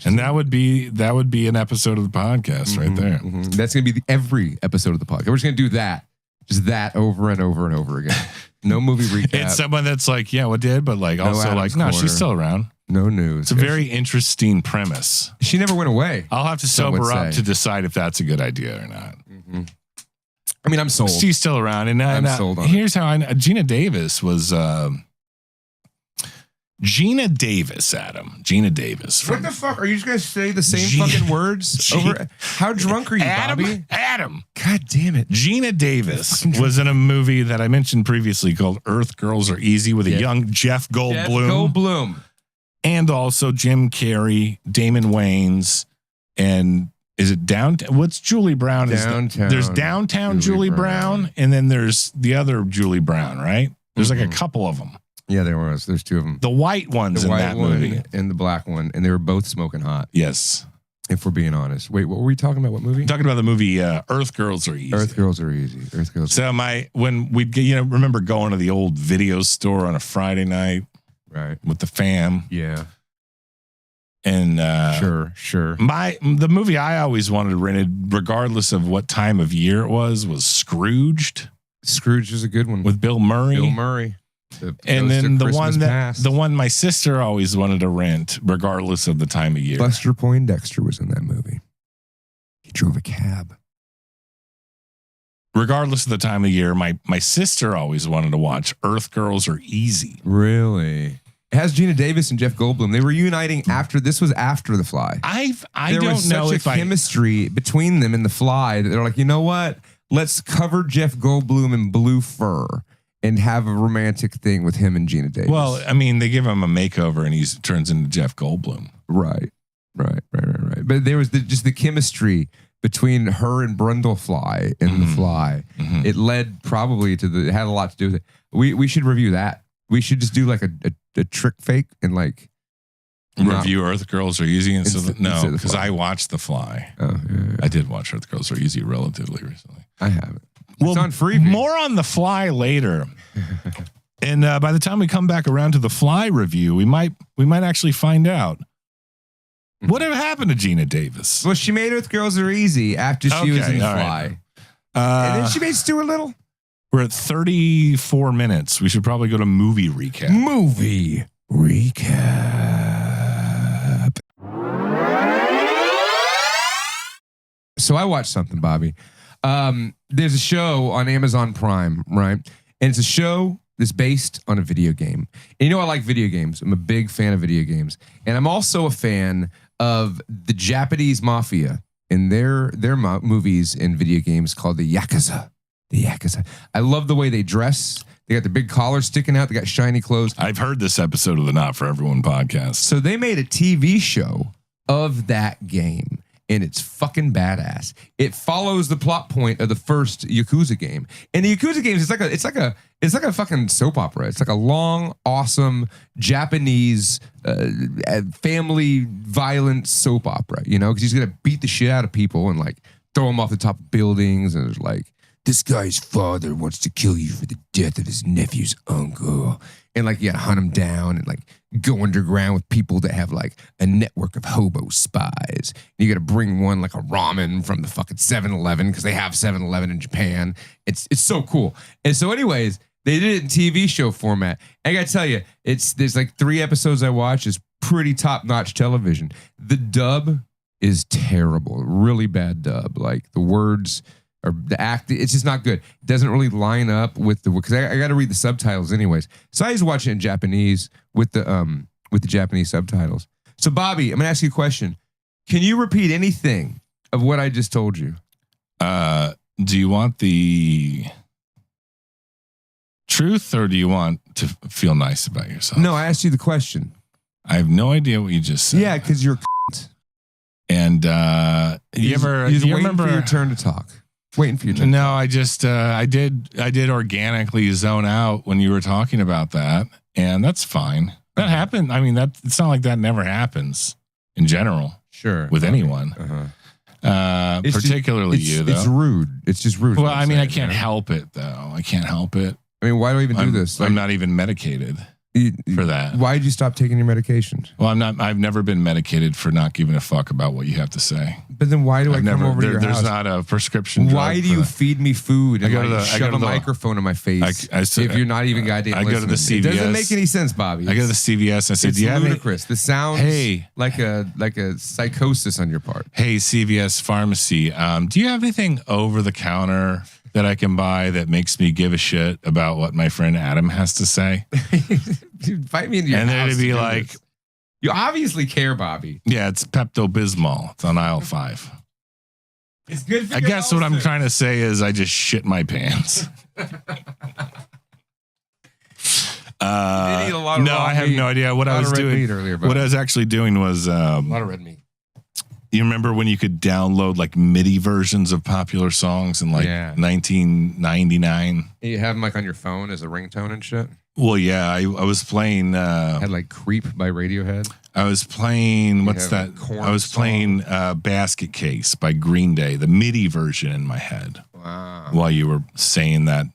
And that would be an episode of the podcast right there. Mm-hmm. That's going to be every episode of the podcast. We're just going to do that. Just that over and over and over again. No movie recap. It's someone that's like, yeah, what did? But like also Adam's like, no, Corner. she's still around. No news. It's a very interesting premise. She never went away. I'll have to some would sober up say. to decide if that's a good idea or not. Mm-hmm. I mean, I'm sold. She's still around. And I'm sold on here's how I know. Gina Davis was... Gina Davis, Adam. Gina Davis. What the fuck? Are you just going to say the same fucking words? Over? How drunk are you, Bobby? Adam. God damn it. Gina Davis was in a movie that I mentioned previously called Earth Girls Are Easy with a young Jeff Goldblum. And also Jim Carrey, Damon Wayans, and is it Downtown? What's Julie Brown? Downtown. There's Downtown Julie Brown, and then there's the other Julie Brown, right? There's like a couple of them. Yeah, there was. There's two of them. The white ones in that movie. And the black one. And they were both smoking hot. Yes. If we're being honest. Wait, what were we talking about? What movie? Talking about the movie Earth Girls Are Easy. Earth Girls Are Easy. So when we'd get, remember going to the old video store on a Friday night, right, with the fam. Yeah. And sure. The movie I always wanted rented, regardless of what time of year it was Scrooged. Scrooge is a good one with Bill Murray. And then the one my sister always wanted to rent, regardless of the time of year. Buster Poindexter was in that movie. He drove a cab. Regardless of the time of year, my sister always wanted to watch Earth Girls Are Easy. Really? It has Gina Davis and Jeff Goldblum. They were uniting after The Fly. I there don't was know such if a chemistry between them in The Fly that they're like, you know what? let's cover Jeff Goldblum in blue fur and have a romantic thing with him and Gina Davis. Well, I mean, they give him a makeover and he turns into Jeff Goldblum. Right. But there was just the chemistry between her and Brundlefly in The Fly. Mm-hmm. It led probably to it had a lot to do with it. We should review that. We should just do like a trick fake and like review Earth Girls Are Easy no, because I watched The Fly. Oh, yeah. I did watch Earth Girls Are Easy relatively recently. I haven't. Well, it's on Freeview. More on The Fly later. And by the time we come back around to The Fly review, we might actually find out whatever happened to Gina Davis. Well, she made Earth Girls Are Easy after she was in The Fly. Right. And then she made Stuart Little. We're at 34 minutes. We should probably go to movie recap. Movie recap. So I watched something, Bobby. There's a show on Amazon Prime, right? And it's a show that's based on a video game. And you know I like video games. I'm a big fan of video games. And I'm also a fan of the Japanese mafia in their movies and video games called the Yakuza. The Yakuza. I love the way they dress. They got the big collars sticking out. They got shiny clothes. I've heard this episode of the Not For Everyone podcast. So they made a TV show of that game. And it's fucking badass. It follows the plot point of the first Yakuza game. And the Yakuza games, it's like a fucking soap opera. It's like a long, awesome Japanese family violence soap opera. You know, because he's gonna beat the shit out of people and like throw them off the top of buildings. And it's like, this guy's father wants to kill you for the death of his nephew's uncle. And like, you gotta hunt him down and like go underground with people that have like a network of hobo spies. And you gotta bring one like a ramen from the fucking 7-Eleven because they have 7-Eleven in Japan. It's so cool. And so anyways, they did it in TV show format. I gotta tell you, there's like 3 episodes I watched. It's pretty top-notch television. The dub is terrible. Really bad dub. Like the words or the act, it's just not good. It doesn't really line up with because I got to read the subtitles anyways. So I just watch it in Japanese with the Japanese subtitles. So Bobby, I'm gonna ask you a question. Can you repeat anything of what I just told you? Do you want the truth or do you want to feel nice about yourself? No, I asked you the question. I have no idea what you just said. Yeah, because you're and you remember for your turn to talk. Waiting for you to. No, I just I did organically zone out when you were talking about that, and that's fine. That happened. I mean, it's not like that never happens in general. Sure, with anyone, particularly you. Though it's rude. It's just rude. Well, I mean, I can't help it though. I can't help it. I mean, why do I even do this? I'm not even medicated for that. Why did you stop taking your medication? Well, I'm not. I've never been medicated for not giving a fuck about what you have to say. But then why do I come over to your house? There's not a prescription drug. Why do you feed me food and shove a microphone in my face if you're not even goddamn listening? I go to the CVS. It doesn't make any sense, Bobby. I go to the CVS and I say, "Do you have ludicrous. This sounds like a psychosis on your part." Hey, CVS pharmacy, do you have anything over the counter that I can buy that makes me give a shit about what my friend Adam has to say? Invite me into your house. And then it'd be like, this. You obviously care, Bobby. Yeah, it's Pepto-Bismol. It's on aisle 5. It's good for I guess what I'm trying to say is I just shit my pants. I have no idea what I was doing. Earlier, what I was actually doing was a lot of red meat. You remember when you could download like MIDI versions of popular songs in like 1999? You have them like on your phone as a ringtone and shit? Well, yeah, I was playing. Had like Creep by Radiohead. I was playing. What's that? I was playing Basket Case by Green Day, the MIDI version in my head. Wow. While you were saying that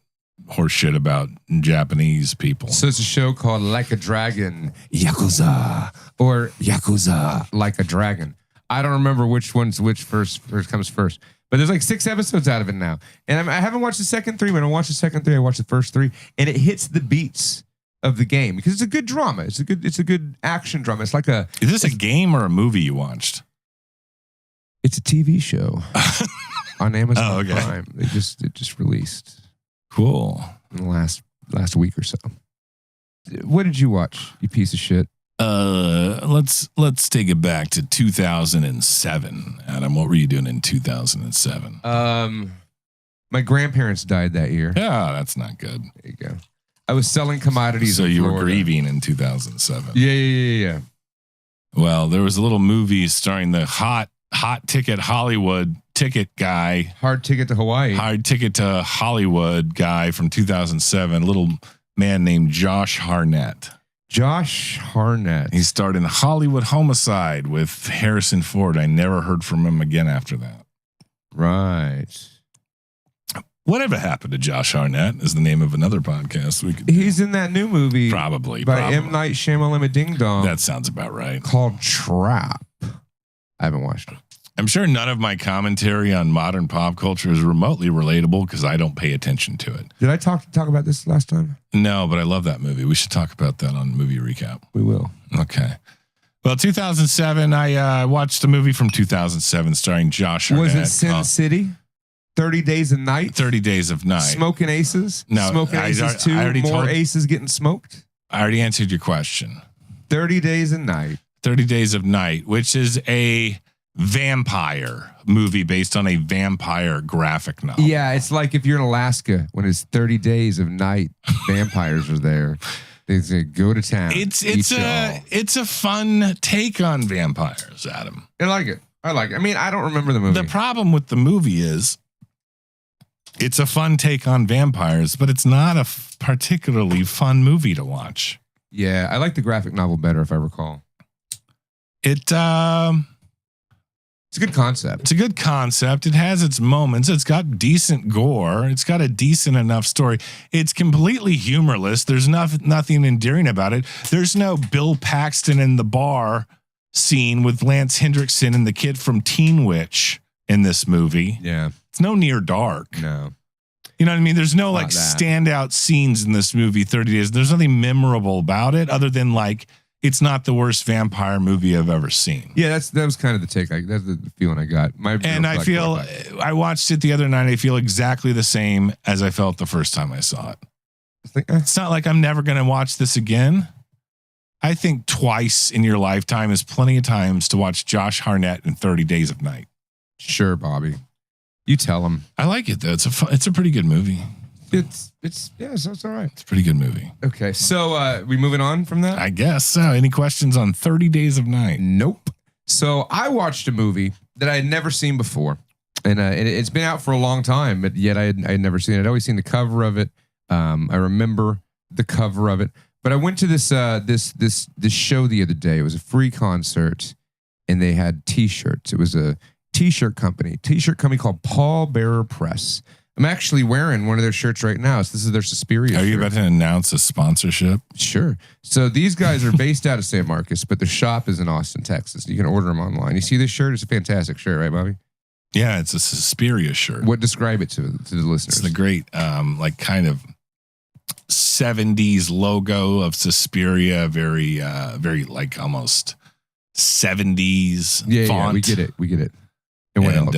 horse shit about Japanese people. So it's a show called Like a Dragon, Yakuza, or Yakuza Like a Dragon. I don't remember which first comes first. But there's like 6 episodes out of it now. And I haven't watched the second 3. When I watched the second 3, I watched the first 3. And it hits the beats of the game. Because it's a good drama. It's a good action drama. It's like a... Is this a game or a movie you watched? It's a TV show on Amazon Prime. It just released. Cool. In the last week or so. What did you watch, you piece of shit? Let's take it back to 2007. Adam, what were you doing in 2007? My My grandparents died that year. Yeah, that's not good. There you go. I was selling commodities. So in you were Florida. grieving in 2007. Yeah. Well, there was a little movie starring the hot ticket Hollywood ticket guy. Hard ticket to Hawaii. Hard ticket to Hollywood guy from 2007. A little man named Josh Hartnett. Josh Hartnett. He starred in Hollywood Homicide with Harrison Ford. I never heard from him again after that. Right. Whatever happened to Josh Hartnett is the name of another podcast we could. He's in that new movie. Probably. By M. Night Shyamalan Ding Dong. That sounds about right. Called Trap. I haven't watched it. I'm sure none of my commentary on modern pop culture is remotely relatable because I don't pay attention to it. Did I talk about this last time? No, but I love that movie. We should talk about that on Movie Recap. We will. Okay. Well, 2007, I watched a movie from 2007 starring Josh Hartnett. Was it Sin City? 30 Days a Night? 30 Days of Night. Smoking Aces? No, Smoking Aces 2? More aces getting smoked? I already answered your question. 30 Days a Night. 30 Days of Night, which is a vampire movie based on a vampire graphic novel. Yeah, it's like if you're in Alaska when it's 30 days of night, vampires are there. They say go to town. It's a fun take on vampires, Adam. I like it. I mean, I don't remember the movie. The problem with the movie is it's a fun take on vampires, but it's not a particularly fun movie to watch. Yeah, I like the graphic novel better if I recall. It's a good concept. It's a good concept. It has its moments. It's got decent gore. It's got a decent enough story. It's completely humorless. There's nothing endearing about it. There's no Bill Paxton in the bar scene with Lance Hendrickson and the kid from Teen Witch in this movie. Yeah. It's no Near Dark. No. You know what I mean? There's no like standout scenes in this movie, 30 Days. There's nothing memorable about it other than like, it's not the worst vampire movie I've ever seen. Yeah, that was kind of the take. That's the feeling I got. I watched it the other night. I feel exactly the same as I felt the first time I saw it. It's not like I'm never going to watch this again. I think twice in your lifetime is plenty of times to watch Josh Hartnett in 30 Days of Night. Sure, Bobby. You tell him. I like it though. It's a pretty good movie. It's all right. It's a pretty good movie. Okay, so we moving on from that? I guess so. Any questions on 30 Days of Night? Nope. So I watched a movie that I had never seen before, and it's been out for a long time, but yet I had never seen it. I'd always seen the cover of it. I remember the cover of it, but I went to this show the other day. It was a free concert, and they had T-shirts. It was a T-shirt company called Paul Bearer Press. I'm actually wearing one of their shirts right now. So this is their Suspiria. Are you about to announce a sponsorship? Sure. So these guys are based out of San Marcos, but their shop is in Austin, Texas. You can order them online. You see this shirt? It's a fantastic shirt, right, Bobby? Yeah, it's a Suspiria shirt. What describe it to the listeners? It's the great, like kind of 70s logo of Suspiria, very like almost 70s font. Yeah, we get it. And what else?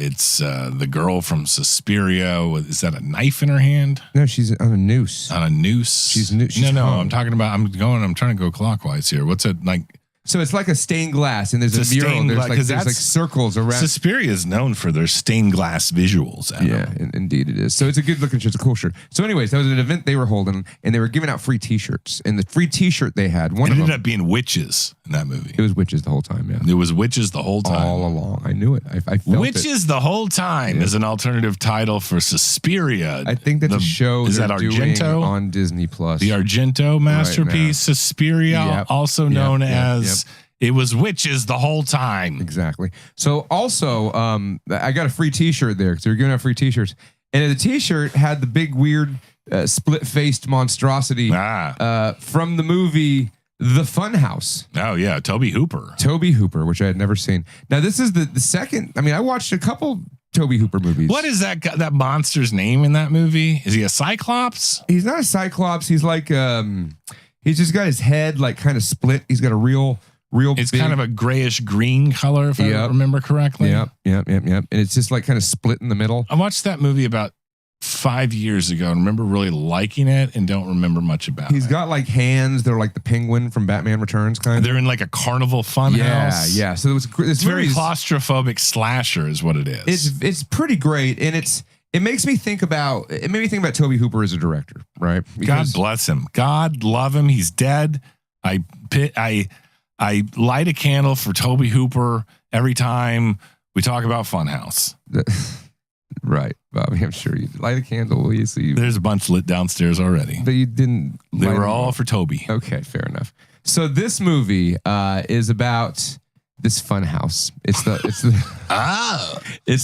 It's the girl from Suspiria. Is that a knife in her hand? No, she's on a noose. On a noose? She's no. hung. I'm talking about. I'm trying to go clockwise here. What's it like? So it's like a stained glass, and there's a mural. There's like circles around. Suspiria is known for their stained glass visuals. Adam. Yeah, indeed it is. So it's a good looking shirt. It's a cool shirt. So anyways, that was an event they were holding, and they were giving out free T-shirts. And the free T-shirt they had, it ended up being witches in that movie. It was witches the whole time. Yeah, it was witches the whole time. All along, I knew it. I felt Witches the whole time is an alternative title for Suspiria. I think that's a show. Is that Argento on Disney Plus? The Argento masterpiece, Suspiria, also known as. It was witches the whole time. Exactly. So also, I got a free T-shirt there because they were giving out free T-shirts, and the T-shirt had the big weird split-faced monstrosity from the movie The Funhouse. Oh yeah, Toby Hooper, which I had never seen. Now this is the second. I mean, I watched a couple Toby Hooper movies. What is that monster's name in that movie? Is he a Cyclops? He's not a Cyclops. He's like he's just got his head like kind of split. He's got a real. It's kind of a grayish green color, if I remember correctly. Yep. And it's just like kind of split in the middle. I watched that movie about 5 years ago and remember really liking it and don't remember much about it. He's got like hands. They're like the penguin from Batman Returns kind of. They're in like a carnival funhouse. Yeah. So it's very claustrophobic slasher is what it is. It's pretty great. And it's it made me think about Tobe Hooper as a director, right? God bless him. God love him. He's dead. I light a candle for Tobe Hooper every time we talk about Funhouse. Right, Bobby. I'm sure you light a candle. Will you see? There's a bunch lit downstairs already. But you didn't. They were all for Toby. Okay, fair enough. So this movie is about this Funhouse. It's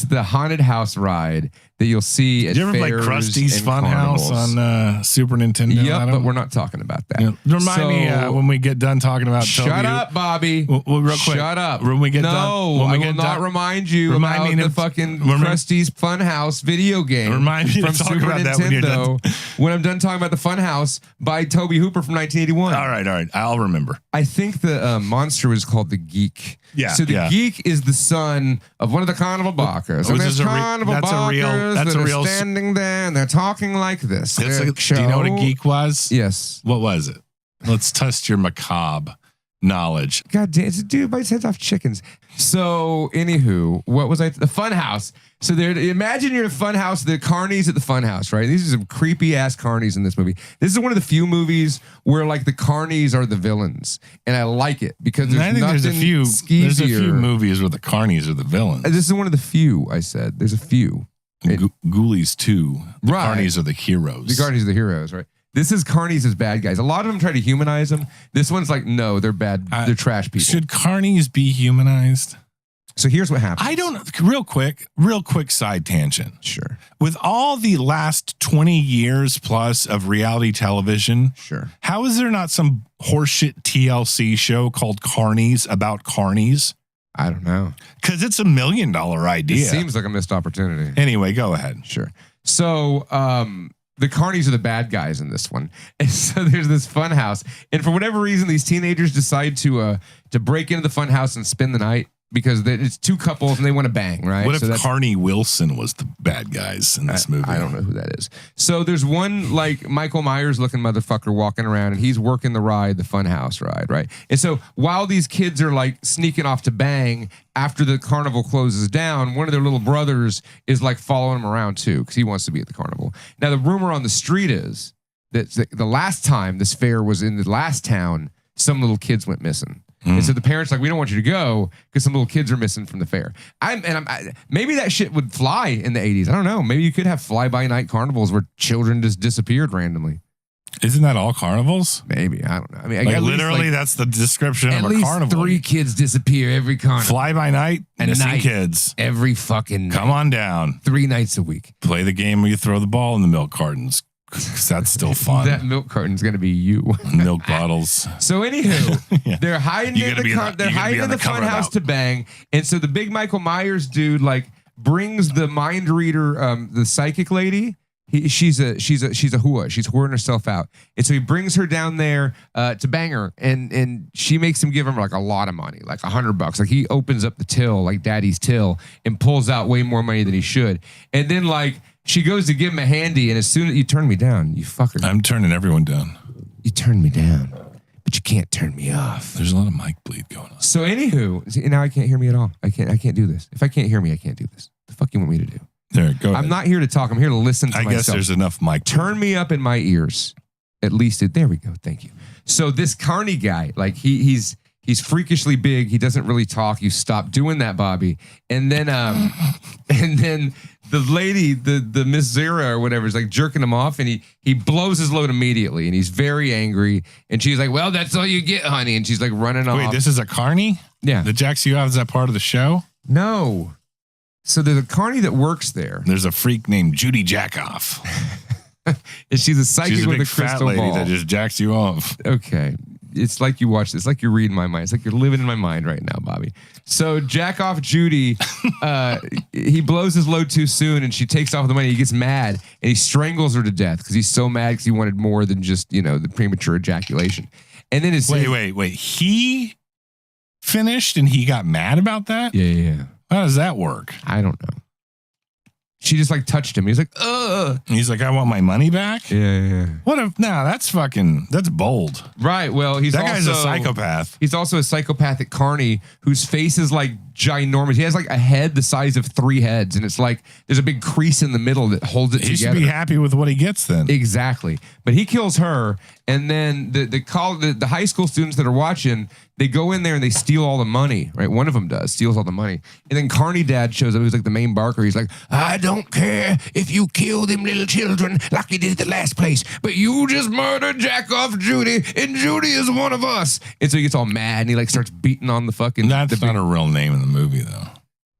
the haunted house ride that you'll see at Did you ever play fairs Krusty's and Funhouse carnivals. on Super Nintendo? Yep, but we're not talking about that. Yeah. Remind me when we get done talking about Toby. Shut up, Bobby. Well, real quick. Shut up. When we get done. I will not remind you about the fucking Krusty's Funhouse video game. Remind me from to talk Super about Nintendo that when you're done. when I'm done talking about the Funhouse by Tobe Hooper from 1981. All right. I'll remember. I think the monster was called the Geek. Yeah. So the Geek is the son of one of the carnival backers. And there's carnival backers that are standing there and they're talking like this. Do you know what a geek was? Yes. What was it? Let's test your macabre knowledge. God damn, it's a dude bites heads off chickens. So, anywho, what was I? The Funhouse. So there, imagine you're at Funhouse, the carnies at the Funhouse, right? These are some creepy ass carnies in this movie. This is one of the few movies where like the carnies are the villains, and I like it because there's there's a few movies where the carnies are the villains. This is one of the few. I said there's a few. Ghoulies too. The carnies are the heroes. The carnies are the heroes, right? This is carnies as bad guys. A lot of them try to humanize them. This one's like, no, they're bad. They're trash people. Should carnies be humanized? So here's what happens. I don't. Real quick side tangent. Sure. With all the last 20 years plus of reality television, sure. How is there not some horseshit TLC show called Carnies about carnies? I don't know. Because it's $1 million idea. It seems like a missed opportunity. Anyway, go ahead. Sure. So, the carnies are the bad guys in this one. And so there's this fun house. And for whatever reason, these teenagers decide to break into the fun house and spend the night because it's two couples and they want to bang, right? What if Carney Wilson was the bad guys in this movie? I don't know who that is. So there's one like Michael Myers looking motherfucker walking around and he's working the ride, the fun house ride, right? And so while these kids are like sneaking off to bang after the carnival closes down, one of their little brothers is like following them around too because he wants to be at the carnival. Now the rumor on the street is that the last time this fair was in the last town, some little kids went missing. And so the parents like, we don't want you to go because some little kids are missing from the fair. Maybe that shit would fly in the 80s. I don't know. Maybe you could have fly-by-night carnivals where children just disappeared randomly. Isn't that all carnivals? Maybe. I don't know. I mean, like literally, that's the description of a carnival. At least 3 kids disappear every carnival. Fly by night and missing kids. Every fucking Come on down. 3 nights a week. Play the game where you throw the ball in the milk cartons. That's still fun. That milk carton's going to be you. Milk bottles. So anywho, they're hiding in the fun house to bang. And so the big Michael Myers dude like brings the mind reader, the psychic lady. She's a hua. She's whoring herself out. And so he brings her down there to bang her. And she makes him give him like a lot of money, like $100. Like he opens up the till, like daddy's till, and pulls out way more money than he should. And then like, she goes to give him a handy, and as soon as you turn me down, you fucker. I'm turning everyone down. You turn me down, but you can't turn me off. There's a lot of mic bleed going on. So anywho, now I can't hear me at all. I can't do this. If I can't hear me, I can't do this. The fuck you want me to do? There, go ahead. I'm not here to talk. I'm here to listen to myself. I guess there's enough mic. Turn me up in my ears. At least there we go. Thank you. So this Carney guy, like he's freakishly big. He doesn't really talk. You stop doing that, Bobby. And then the lady, the Miss Zara or whatever, is like jerking him off, and he blows his load immediately, and he's very angry. And she's like, "Well, that's all you get, honey." And she's like running off. Wait, this is a carny? Yeah. The jacks you off, is that part of the show? No. So there's a carny that works there. There's a freak named Judy Jackoff. And she's a psychic with a crystal fat lady ball that just jacks you off. Okay. It's like you watch this. It's like you're reading my mind. It's like you're living in my mind right now, Bobby. So jack off Judy, he blows his load too soon and she takes off the money. He gets mad and he strangles her to death because he's so mad because he wanted more than just, the premature ejaculation. And then wait. He finished and he got mad about that? Yeah. How does that work? I don't know. She just like touched him. He's like, ugh. He's like, I want my money back. Yeah. What if? No, that's bold. Right. Well, that guy's a psychopath. He's also a psychopathic carny whose face is like ginormous. He has like a head the size of 3 heads, and it's like there's a big crease in the middle that holds it He together. should be happy with what he gets then. Exactly. But he kills her, and then the high school students that are watching, they go in there and they steal all the money, right? One of them steals all the money. And then Carney Dad shows up, who's like the main barker. He's like, I don't care if you kill them little children like you did at the last place, but you just murdered Jack off Judy, and Judy is one of us. And so he gets all mad, and he like starts beating on the fucking... That's not a real name in the movie, though.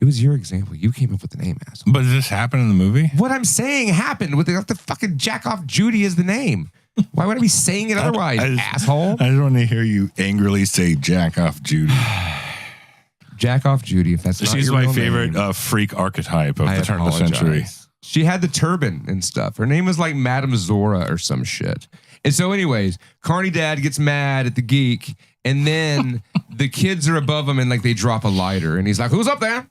It was your example. You came up with the name, asshole. But did this happen in the movie? What I'm saying happened with the fucking Jack off Judy is the name. Why would I be saying it otherwise, asshole? I just want to hear you angrily say Jack off Judy. Jack off Judy, if that's not She's your my real favorite name. Freak archetype of I the turn of the century. apologize. She had the turban and stuff. Her name was like Madame Zora or some shit. And so anyways, Carney Dad gets mad at the geek, and then the kids are above him and like they drop a lighter, and he's like, who's up there?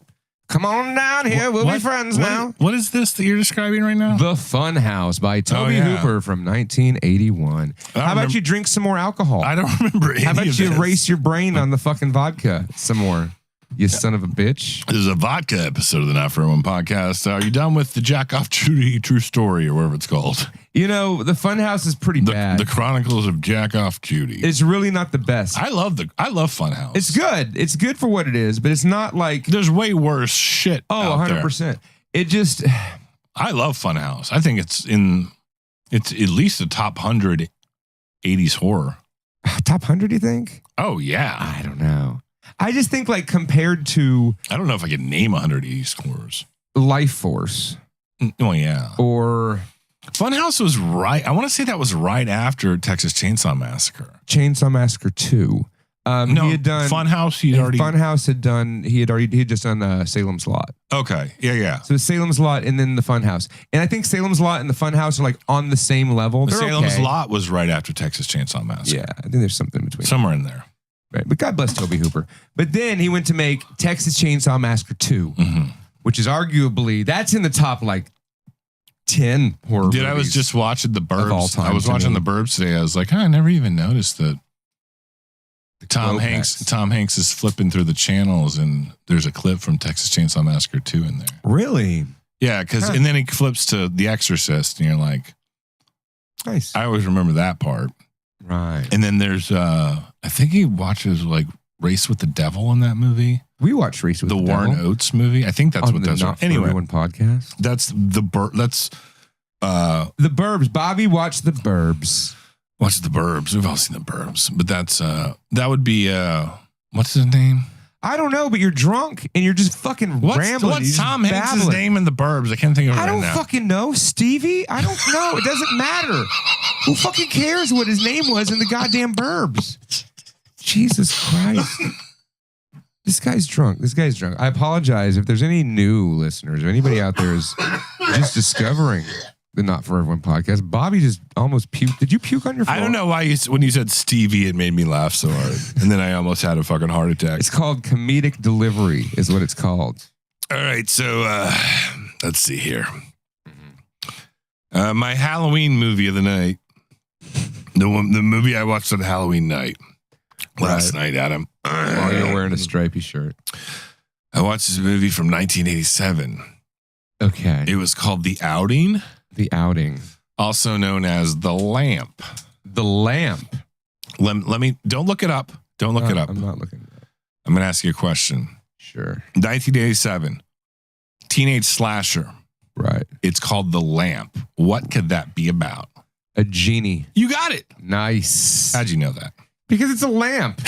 Come on down here. We'll be friends now. What is this that you're describing right now? The Funhouse by Toby Hooper from 1981. How about you drink some more alcohol? I don't remember any How about of you this. erase your brain on the fucking vodka some more? You son of a bitch. This is a vodka episode of the Not For Everyone podcast. Are you done with the Jack Off Judy True Story or whatever it's called? You know, the Funhouse is pretty bad. The Chronicles of Jack Off Judy. It's really not the best. I love Funhouse. It's good. It's good for what it is, but it's not like... There's way worse shit. Oh, out 100%. there. It just... I love Funhouse. I think it's at least a top 100 80s horror. Top 100, you think? Oh, yeah. I don't know. I just think like compared to... I don't know if I can name 100 80s horrors. Life Force. Oh, yeah. Or... Funhouse was right. I want to say that was right after Texas Chainsaw Massacre. Chainsaw Massacre 2. No, he had done Funhouse. He had just done Salem's Lot. Okay, yeah. So Salem's Lot and then the Funhouse, and I think Salem's Lot and the Funhouse are like on the same level. They're Salem's okay. Lot was right after Texas Chainsaw Massacre. Yeah, I think there's something in between. Somewhere in there. Right, but God bless Toby Hooper. But then he went to make Texas Chainsaw Massacre 2, which is arguably that's in the top like 10 horror movies. I was just watching The Burbs. Of all time I was watching The Burbs today. I was like, I never even noticed that Tom Hanks is flipping through the channels and there's a clip from Texas Chainsaw Massacre 2 in there. Really? Yeah, and then he flips to The Exorcist and you're like, nice. I always remember that part. Right. And then there's I think he watches like Race with the Devil in that movie. We watched Race with the Devil. Warren Oates movie. I think that's what that's. Anyway, one podcast. That's The Burbs. Bobby watched The Burbs. Watch The Burbs. We've all seen The Burbs, but that's that would be what's his name? I don't know, but you're drunk and you're just fucking rambling. What's Tom Hanks' name in The Burbs? I can't think of it right now. I don't fucking know. Stevie? I don't know. It doesn't matter. Who fucking cares what his name was in the goddamn Burbs? Jesus Christ. This guy's drunk. I apologize if there's any new listeners or anybody out there is just discovering the Not For Everyone podcast. Bobby just almost puked. Did you puke on your floor? I don't know why when you said Stevie, it made me laugh so hard. And then I almost had a fucking heart attack. It's called comedic delivery is what it's called. All right. So let's see here. My Halloween movie of the night. The movie I watched on Halloween night. Last night, Adam. While you're wearing a stripy shirt. I watched this movie from 1987. Okay. It was called The Outing. The Outing. Also known as The Lamp. The Lamp. Let me, don't look it up. Don't look it up. I'm not looking it up. I'm going to ask you a question. Sure. 1987. Teenage slasher. Right. It's called The Lamp. What could that be about? A genie. You got it. Nice. How'd you know that? Because it's a lamp.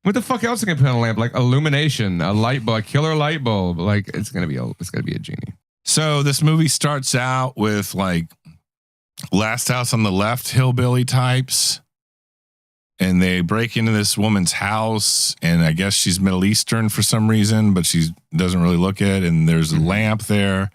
What the fuck else are gonna put on a lamp? Like illumination, a light bulb, a killer light bulb. Like it's gonna be a genie. So this movie starts out with like Last House on the Left hillbilly types, and they break into this woman's house, and I guess she's Middle Eastern for some reason, but she doesn't really look it. And there's a lamp there.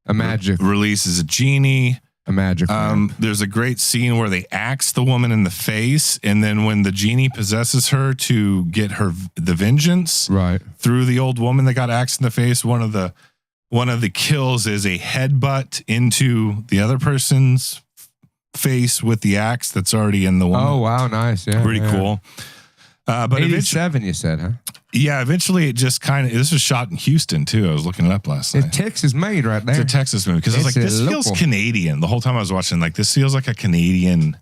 A magic releases a genie. A magic lamp. There's a great scene where they axe the woman in the face, and then when the genie possesses her to get the vengeance right through the old woman that got axed in the face, one of the one of the kills is a headbutt into the other person's face with the axe that's already in the woman. Oh, wow. Nice. Yeah. Pretty cool. But 87, you said, huh? Yeah, eventually it just kind of, this was shot in Houston too. I was looking it up last night. It's Texas made right there. It's a Texas movie. Because I was like, this feels Canadian. The whole time I was watching, like, this feels like a Canadian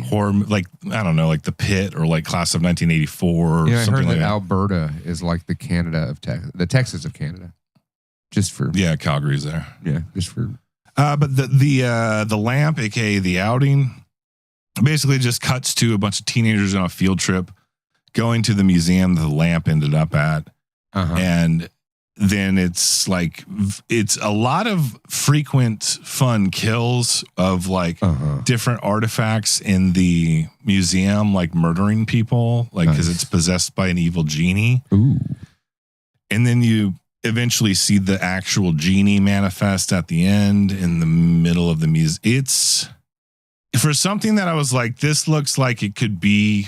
horror, like, I don't know, like The Pit or like Class of 1984 or I something heard like that that. Alberta is like the Canada of Texas, the Texas of Canada. Just for. Yeah, Calgary's there. Yeah, just for. But the lamp, aka the outing, basically just cuts to a bunch of teenagers on a field trip going to the museum the lamp ended up at. And then it's like, it's a lot of frequent fun kills of like different artifacts in the museum, like murdering people, like because it's possessed by an evil genie. Ooh. And then you eventually see the actual genie manifest at the end in the middle of the museum. It's for something that I was like, this looks like it could be,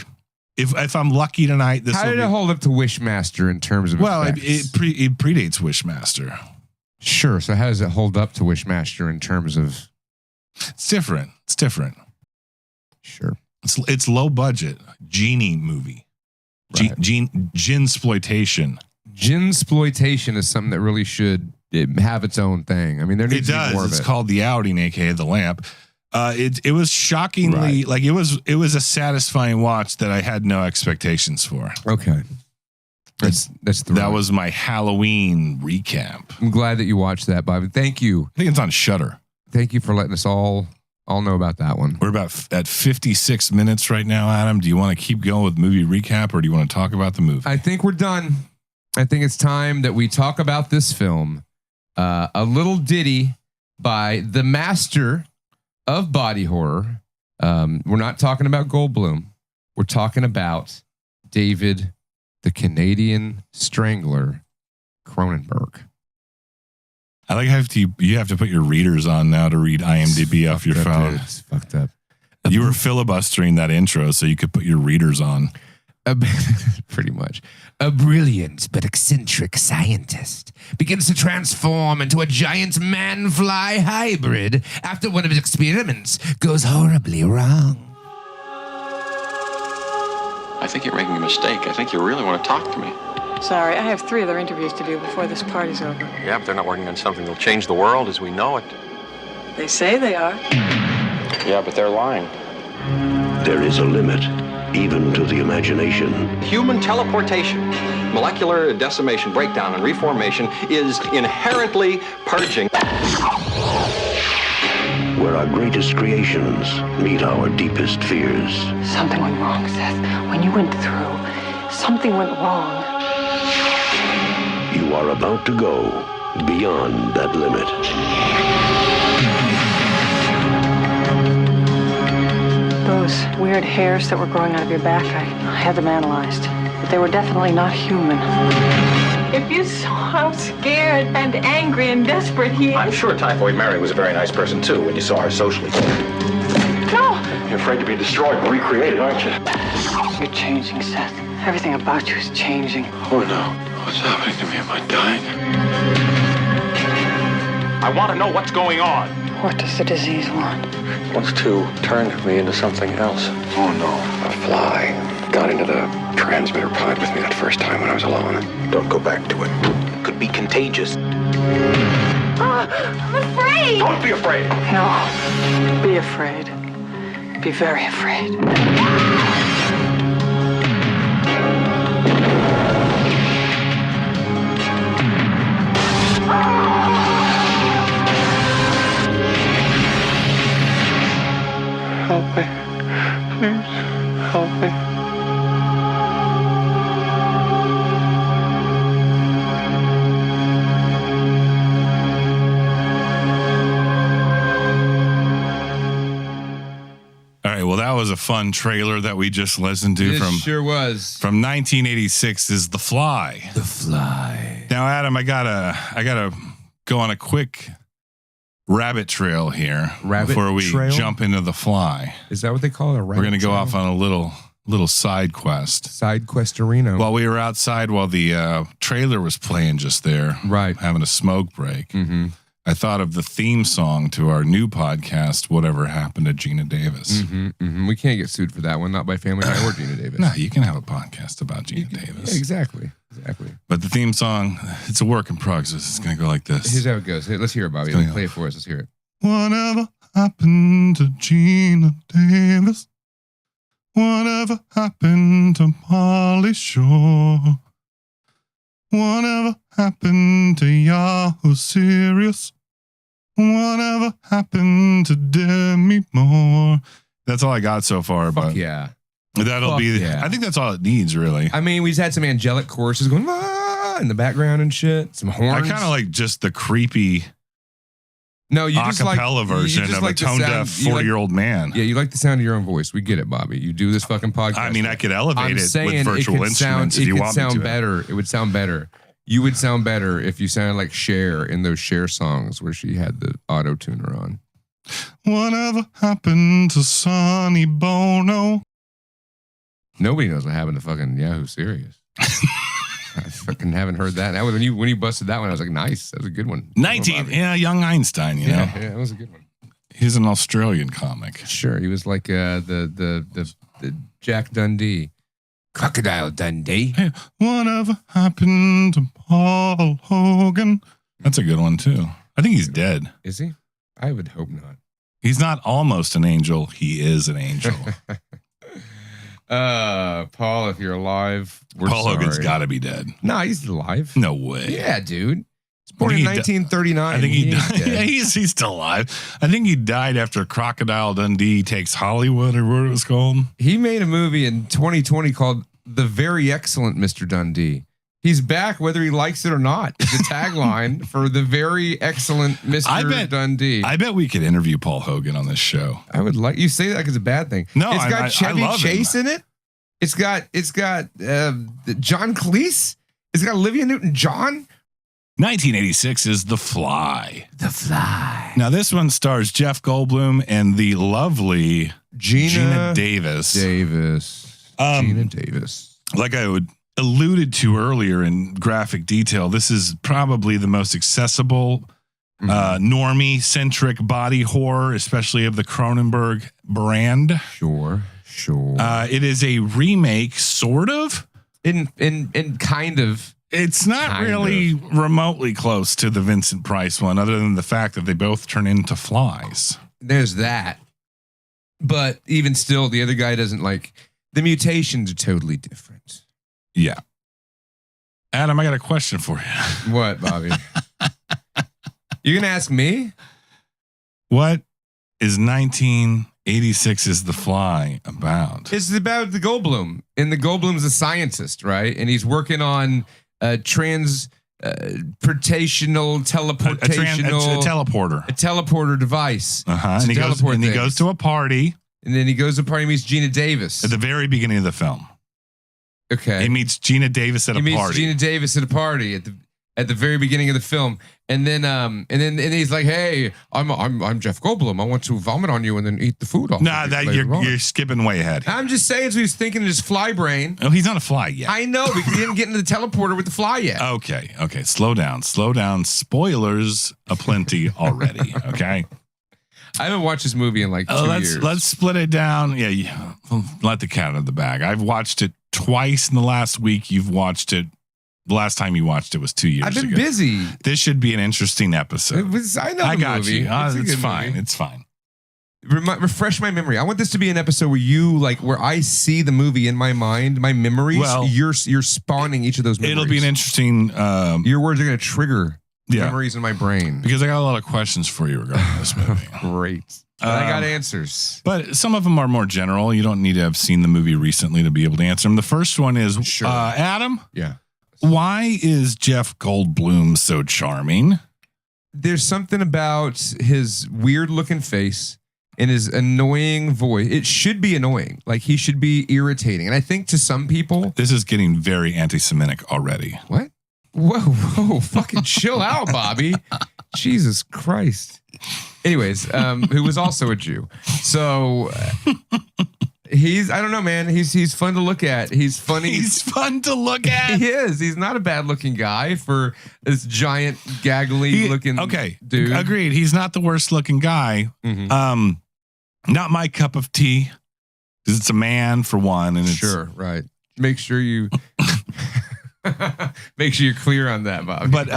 if I'm lucky tonight, this. How did it hold up to Wishmaster in terms of? Well, it predates Wishmaster. Sure. So how does it hold up to Wishmaster in terms of? It's different. It's different. Sure. It's low budget genie movie. Right. Ginsploitation. Ginsploitation is something that really should have its own thing. I mean, there needs to be more of it. It's called The Outing, aka The Lamp. It was shockingly like it was a satisfying watch that I had no expectations for. Okay. That was my Halloween recap. I'm glad that you watched that, Bobby. Thank you. I think it's on Shudder. Thank you for letting us all know about that one. We're about at 56 minutes right now, Adam. Do you want to keep going with movie recap or do you want to talk about the movie? I think we're done. I think it's time that we talk about this film. A little ditty by the master of body horror. We're not talking about Goldblum. We're talking about David, the Canadian Strangler, Cronenberg. I like how you have to put your readers on now to read IMDb off your phone. Dude. It's fucked up. You were filibustering that intro so you could put your readers on. Pretty much. A brilliant but eccentric scientist begins to transform into a giant man-fly hybrid after one of his experiments goes horribly wrong. I think you're making a mistake. I think you really want to talk to me. Sorry, I have 3 other interviews to do before this party's over. Yeah, but they're not working on something that'll change the world as we know it. They say they are. Yeah, but they're lying. There is a limit, even to the imagination. Human teleportation, molecular decimation, breakdown, and reformation is inherently purging. Where our greatest creations meet our deepest fears. Something went wrong, Seth. When you went through, something went wrong. You are about to go beyond that limit. Those weird hairs that were growing out of your back, I had them analyzed. But they were definitely not human. If you saw how scared and angry and desperate he is. I'm sure Typhoid Mary was a very nice person, too, when you saw her socially. No! You're afraid to be destroyed and recreated, aren't you? You're changing, Seth. Everything about you is changing. Oh, no. What's happening to me? Am I dying? I want to know what's going on. What does the disease want? It wants to turn me into something else. Oh, no. A fly got into the transmitter pod with me that first time when I was alone. Don't go back to it. It could be contagious. I'm afraid. Don't be afraid. No. Be afraid. Be very afraid. Help me. Please, help me. All right, well, that was a fun trailer that we just listened to Sure was. From 1986 is The Fly. The Fly. Now, Adam, I gotta go on a quick rabbit trail here before we jump into The Fly. Is that what they call it? A rabbit We're going to go trail? off on a little little side quest. Side questorino. While we were outside, while the trailer was playing just there, right, having a smoke break, mm-hmm. I thought of the theme song to our new podcast, Whatever Happened to Gina Davis. Mm-hmm, mm-hmm. We can't get sued for that one, not by Family Guy or Gina Davis. No, you can have a podcast about Gina Davis. Yeah, exactly. But the theme song, it's a work in progress. It's going to go like this. Here's how it goes. Hey, let's hear it, Bobby. Play it for us. Let's hear it. Whatever happened to Gina Davis? Whatever happened to Polly Shore? Whatever happened to Yahoo Serious? Whatever happened to Demi Moore? That's all I got so far. Fuck but yeah. That'll be, yeah. I think that's all it needs, really. I mean, we just had some angelic choruses going in the background and shit. Some horns. I kind of like just the creepy you just like acapella version of a tone-deaf 40-year-old man. Yeah, you like the sound of your own voice. We get it, Bobby. You do this fucking podcast. I mean, I could elevate it with virtual instruments if you want me to. It would sound better. You would sound better if you sounded like Cher in those Cher songs where she had the auto tuner on. Whatever happened to Sonny Bono? Nobody knows what happened to fucking Yahoo Serious. I fucking haven't heard that. That was when you busted that one. I was like, nice. That was a good one. 19, young Einstein. You know, yeah, that was a good one. He's an Australian comic. Sure, he was like the Jack Dundee, Crocodile Dundee. Hey, whatever happened to Paul Hogan? That's a good one too. I think he's dead. Is he? I would hope not. He's not almost an angel. He is an angel. Paul, if you're alive, Paul Hogan's got to be dead. No, he's alive. No way. Yeah, dude. He's born in 1939. I think he died. Yeah, he's still alive. I think he died after Crocodile Dundee Takes Hollywood, or what it was called. He made a movie in 2020 called The Very Excellent Mr. Dundee. He's back whether he likes it or not. It's a tagline for The Very Excellent Mr. Dundee. I bet we could interview Paul Hogan on this show. I would like you say that because it's a bad thing. No, it's got Chevy I Chase in it. It's got John Cleese. It's got Olivia Newton-John. 1986 is The Fly. The Fly. Now this one stars Jeff Goldblum and the lovely Gina Davis. Gina Davis. Like I alluded to earlier in graphic detail, this is probably the most accessible, normie-centric body horror, especially of the Cronenberg brand. Sure. It is a remake, sort of. In kind of. It's not really remotely close to the Vincent Price one, other than the fact that they both turn into flies. There's that. But even still, the other guy doesn't like... The mutations are totally different. Yeah. Adam, I got a question for you. What, Bobby? You're going to ask me? What is 1986 is The Fly about? It's about the Goldblum. And the Goldblum's a scientist, right? And he's working on transportational, teleportational... A teleporter. A teleporter device. And he goes to a party. And then he goes to a party and meets Gina Davis. At the very beginning of the film. Okay. He meets Gina Davis at a party. He meets Gina Davis at a party at the very beginning of the film, and then he's like, "Hey, I'm Jeff Goldblum. I want to vomit on you and then eat the food off." Nah, you're skipping way ahead. I'm just saying, so he's thinking in his fly brain. Oh, he's not a fly yet. I know because he didn't get into the teleporter with the fly yet. Okay. Slow down. Spoilers aplenty already. Okay. I haven't watched this movie in like 2 years. Let's split it down. Yeah, let the cat out of the bag. I've watched it twice in the last week. You've watched it. The last time you watched it was 2 years ago. I've been busy. This should be an interesting episode. I know the got movie. you. It's fine. Movie. It's fine. Refresh my memory. I want this to be an episode where I see the movie in my mind, my memories. Well, you're spawning each of those memories. It'll be an interesting. Your words are going to trigger memories in my brain. Because I got a lot of questions for you regarding this movie. Great. I got answers. But some of them are more general. You don't need to have seen the movie recently to be able to answer them. The first one is, Adam? Yeah. Why is Jeff Goldblum so charming? There's something about his weird-looking face and his annoying voice. It should be annoying. Like, he should be irritating. And I think to some people... This is getting very anti-Semitic already. What? Whoa, fucking chill out, Bobby. Jesus Christ. Anyways, who was also a Jew. So I don't know, man. He's fun to look at. He's funny. He's fun to look at. He is. He's not a bad looking guy for this giant, gaggly looking dude. Agreed. He's not the worst looking guy. Mm-hmm. Not my cup of tea. Because it's a man for one, and it's right. Make sure you're clear on that, Bob. But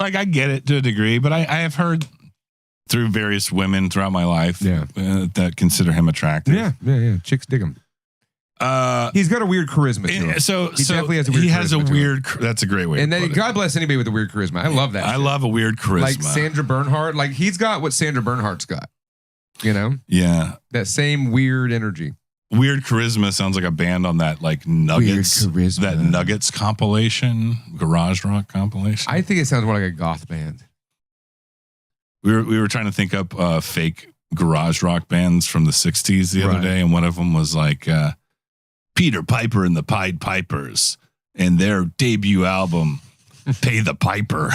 like I get it to a degree, but I have heard through various women throughout my life that consider him attractive. Yeah. Chicks dig him. He's got a weird charisma to him. So he definitely has a weird charisma. That's a great way. And then God bless anybody with a weird charisma. I love that. I love a weird charisma. Like Sandra Bernhard. Like he's got what Sandra Bernhardt's got. You know? Yeah. That same weird energy. Weird charisma sounds like a band on that like Nuggets, that Nuggets compilation, garage rock compilation. I think it sounds more like a goth band. We were trying to think up fake garage rock bands from the 60s the other day, and one of them was like Peter Piper and the Pied Pipers and their debut album, Pay the Piper.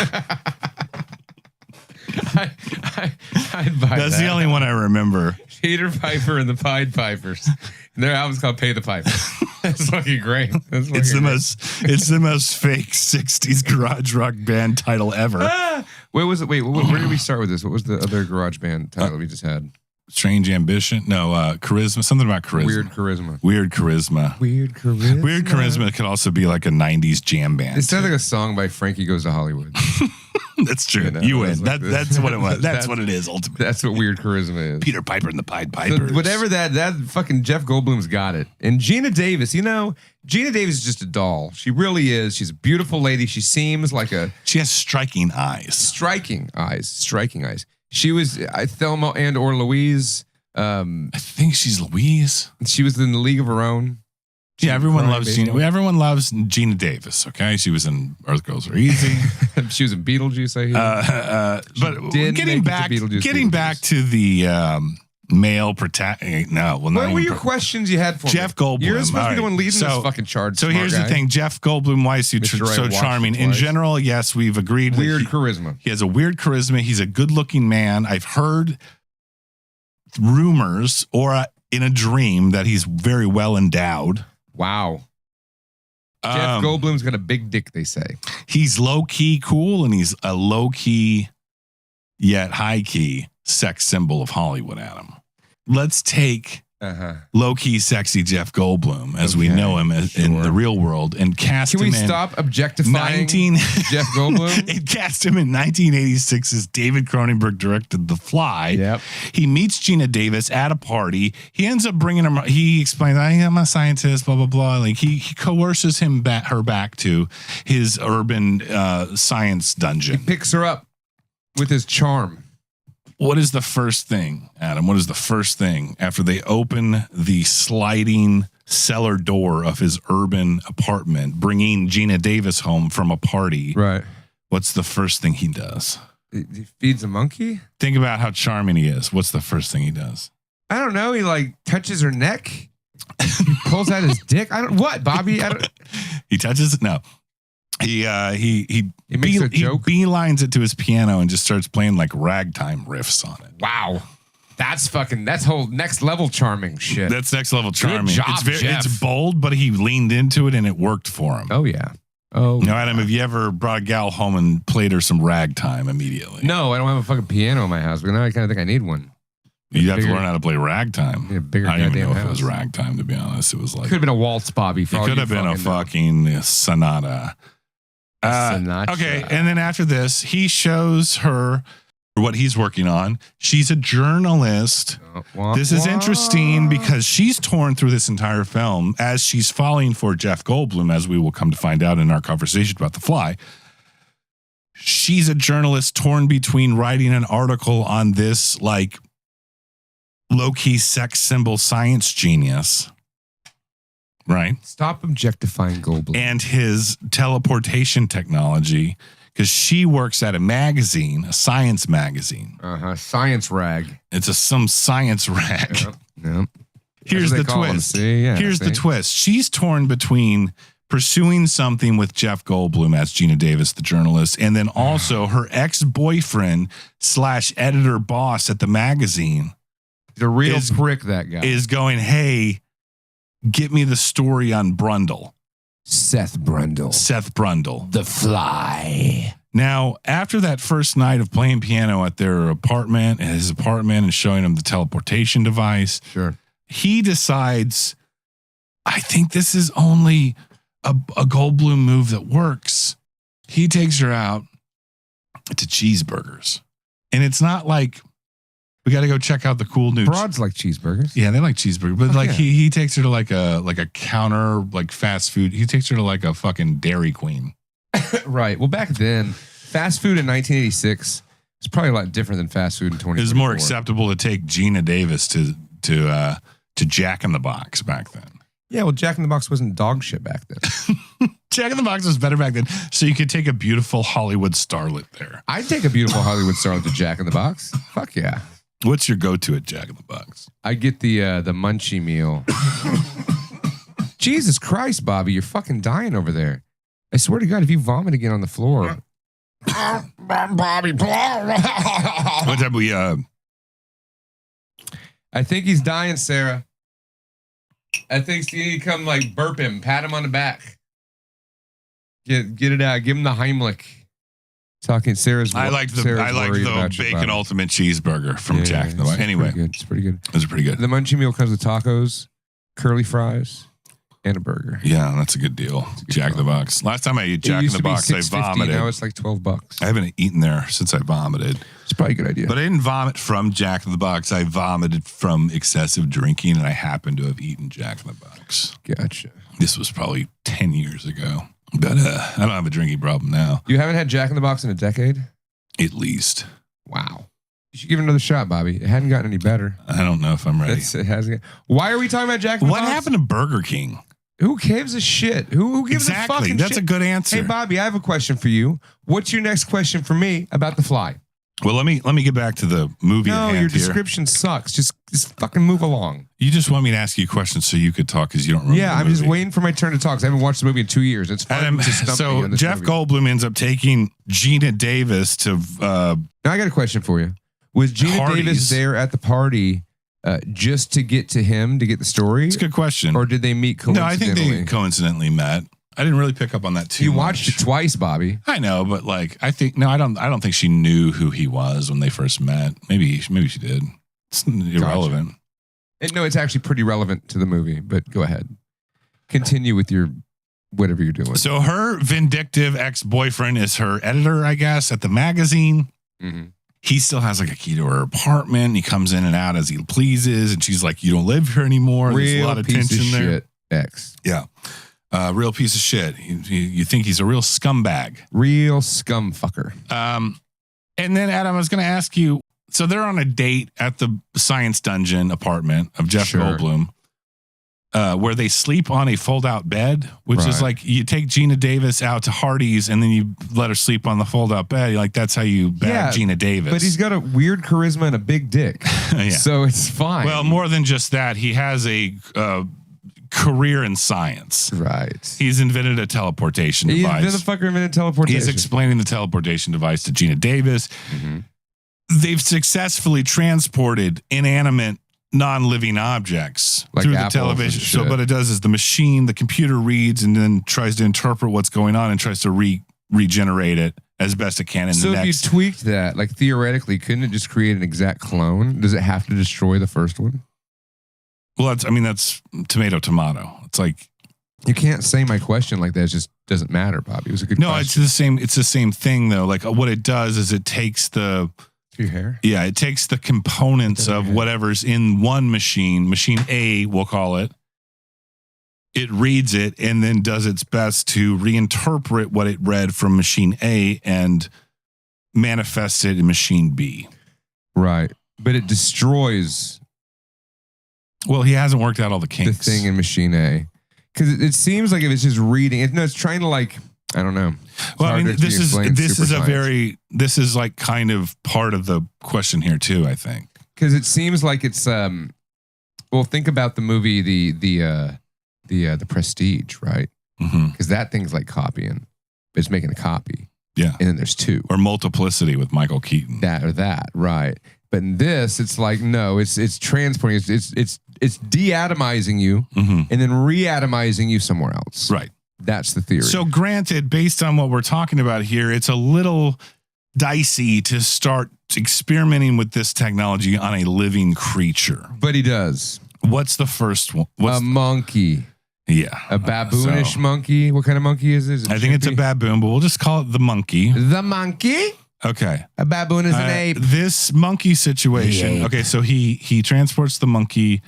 I'd buy That's the only one I remember. Peter Piper and the Pied Pipers. And their album's called Pay the Piper. That's fucking great. It's the most fake 60s garage rock band title ever. Where was it? Where did we start with this? What was the other garage band title we just had? Strange Ambition? No, Charisma. Something about charisma. Weird Charisma. Weird Charisma. Weird Charisma. Weird Charisma could also be like a 90s jam band. It sounds like a song by Frankie Goes to Hollywood. That's true. You win. That's what it was. That's what it is ultimately. That's what Weird Charisma is. Peter Piper and the Pied Pipers. So whatever that fucking Jeff Goldblum's got it. And Gina Davis, Gina Davis is just a doll. She really is. She's a beautiful lady. She seems like she has striking eyes. Striking eyes. She was Thelma and or Louise. I think she's Louise. She was in The League of Her Own. Yeah, everyone loves Gina. Everyone loves Gina Davis. Okay, she was in Earth Girls Are Easy. She was in Beetlejuice. But getting back to the male protagonist. No, well, what were your questions you had for Jeff Goldblum? You're supposed to be the one leading this fucking charge. So here's the thing: Jeff Goldblum, why is he so charming? In general, yes, we've agreed. Weird charisma. He has a weird charisma. He's a good-looking man. I've heard rumors or in a dream that he's very well endowed. Wow. Jeff Goldblum's got a big dick, they say. He's low-key cool, and he's a low-key yet high-key sex symbol of Hollywood, Adam. Let's take low-key sexy Jeff Goldblum, as we know him in the real world, and cast him in... Can we stop objectifying Jeff Goldblum? It cast him in 1986 as David Cronenberg directed The Fly. Yep. He meets Gina Davis at a party. He ends up bringing him... He explains, I am a scientist, blah, blah, blah. Like he coerces her back to his urban science dungeon. He picks her up with his charm. What is the first thing, Adam? What is the first thing after they open the sliding cellar door of his urban apartment, bringing Gina Davis home from a party? Right. What's the first thing he does? He feeds a monkey? Think about how charming he is. What's the first thing he does? I don't know. He like touches her neck. He pulls out his dick. What, Bobby? He touches it? No. He makes a joke. He beelines it to his piano and just starts playing like ragtime riffs on it. Wow. That's whole next level charming shit. That's next level charming. Good job, Jeff. It's bold, but he leaned into it and it worked for him. Oh, yeah. Oh, no, Adam, have you ever brought a gal home and played her some ragtime immediately? No, I don't have a fucking piano in my house, but now I kind of think I need one. You have to learn how to play ragtime. Yeah, bigger I don't even know house. if it was ragtime, to be honest. It was like... Could have been a waltz, Bobby. It could have been a fucking sonata. Okay, and then after this, he shows her what he's working on. She's a journalist. This is interesting because she's torn through this entire film as she's falling for Jeff Goldblum, as we will come to find out in our conversation about The Fly. She's a journalist torn between writing an article on this like low-key sex symbol science genius. Right. Stop objectifying Goldblum. And his teleportation technology, because she works at a magazine, a science magazine. Science rag. It's some science rag. Yep. Here's the twist. Here's the twist. She's torn between pursuing something with Jeff Goldblum as Gina Davis, the journalist, and then also her ex-boyfriend / editor boss at the magazine, He's a real prick, that guy. Is going, hey, get me the story on Brundle. Seth Brundle. The Fly. Now, after that first night of playing piano at his apartment, and showing him the teleportation device, sure, he decides, I think this is only a Goldblum move that works. He takes her out to cheeseburgers. And it's not like, we got to go check out the cool new. Broads like cheeseburgers. Yeah, they like cheeseburgers. But he takes her to like a counter, like fast food. He takes her to like a fucking Dairy Queen. Right. Well, back then, fast food in 1986 is probably a lot different than fast food in 2024. It was more acceptable to take Gina Davis to Jack in the Box back then. Yeah, well, Jack in the Box wasn't dog shit back then. Jack in the Box was better back then. So you could take a beautiful Hollywood starlet there. I'd take a beautiful Hollywood starlet to Jack in the Box. Fuck yeah. What's your go-to at Jack in the Box? I get the munchie meal. Jesus Christ, Bobby, you're fucking dying over there. I swear to God, if you vomit again on the floor. Bobby. What time we I think he's dying, Sarah. I think you need to come like burp him, pat him on the back. Get it out. Give him the Heimlich. Talking Sarah's. I like the bacon ultimate cheeseburger from Jack in the Box. Anyway, it's pretty good. It's pretty good. The munchie meal comes with tacos, curly fries, and a burger. Yeah, that's a good deal. Jack in the Box. Last time I ate Jack in the Box, I vomited. Now it's like $12. I haven't eaten there since I vomited. It's probably a good idea. But I didn't vomit from Jack in the Box. I vomited from excessive drinking, and I happened to have eaten Jack in the Box. Gotcha. This was probably 10 years ago. But I don't have a drinking problem now. You haven't had Jack in the Box in a decade? At least. Wow. You should give it another shot, Bobby. It hadn't gotten any better. I don't know if I'm ready. It hasn't. Why are we talking about Jack in the Box? What happened to Burger King? Who gives a shit? Who gives a fucking shit? That's a good answer. Hey, Bobby, I have a question for you. What's your next question for me about The Fly? Well, let me get back to the movie. No, your description sucks. Just fucking move along. You just want me to ask you questions so you could talk because you don't remember. Yeah, I'm just waiting for my turn to talk because I haven't watched the movie in 2 years. It's fun to stump me on this Jeff movie. Goldblum ends up taking Gina Davis to. Now I got a question for you. Was Gina Davis there at the party just to get to him to get the story? It's a good question. Or did they meet coincidentally? No, I think they coincidentally met. I didn't really pick up on that too much. You watched it twice, Bobby. I know, but like I don't think she knew who he was when they first met. Maybe she did. It's irrelevant. Gotcha. No, it's actually pretty relevant to the movie, but go ahead. Continue with your whatever you're doing. So her vindictive ex-boyfriend is her editor, I guess, at the magazine. Mm-hmm. He still has like a key to her apartment. He comes in and out as he pleases, and she's like, "You don't live here anymore." There's a lot of tension there. Shit. Ex. Yeah. Real piece of shit. You think he's a real scumbag. Real scum fucker. And then, Adam, I was going to ask you, so they're on a date at the Science Dungeon apartment of Jeff Goldblum, where they sleep on a fold-out bed, which is like you take Gina Davis out to Hardee's and then you let her sleep on the fold-out bed. Like, that's how you bag Gina Davis. But he's got a weird charisma and a big dick. Yeah. So it's fine. Well, more than just that, he has a career in science. Right. He's invented a teleportation device. He's the fucker invented teleportation. He's explaining the teleportation device to Gina Davis. Mm-hmm. They've successfully transported inanimate, non-living objects like through the television. So what it does is the computer reads and then tries to interpret what's going on and tries to regenerate it as best it can. So if you tweaked that, like theoretically, couldn't it just create an exact clone? Does it have to destroy the first one? Well, that's tomato. It's like you can't say my question like that. It just doesn't matter, Bobby. It was a good question. It's the same. It's the same thing though. Like what it does is it takes your hair. Yeah, it takes the components of whatever's in one machine A, we'll call it. It reads it and then does its best to reinterpret what it read from machine A and manifest it in machine B. Right, but it destroys. Well, he hasn't worked out all the kinks. The thing in machine A. Because it seems like if it's just reading, it's trying to like, I don't know. Well, I mean, this is like kind of part of the question here too, I think. Because it seems like it's, well, think about the movie, the Prestige, right? Because that thing's like copying. It's making a copy. Yeah. And then there's two. Or Multiplicity with Michael Keaton. That, right. But in this, it's like, no, it's transporting. It's deatomizing you and then reatomizing you somewhere else. Right. That's the theory. So granted, based on what we're talking about here, it's a little dicey to start experimenting with this technology on a living creature. But he does. What's the first one? A monkey. Yeah. A baboonish monkey. What kind of monkey is this? I think it's a baboon, but we'll just call it the monkey. The monkey? Okay. A baboon is an ape. This monkey situation. Okay, so he transports the monkey.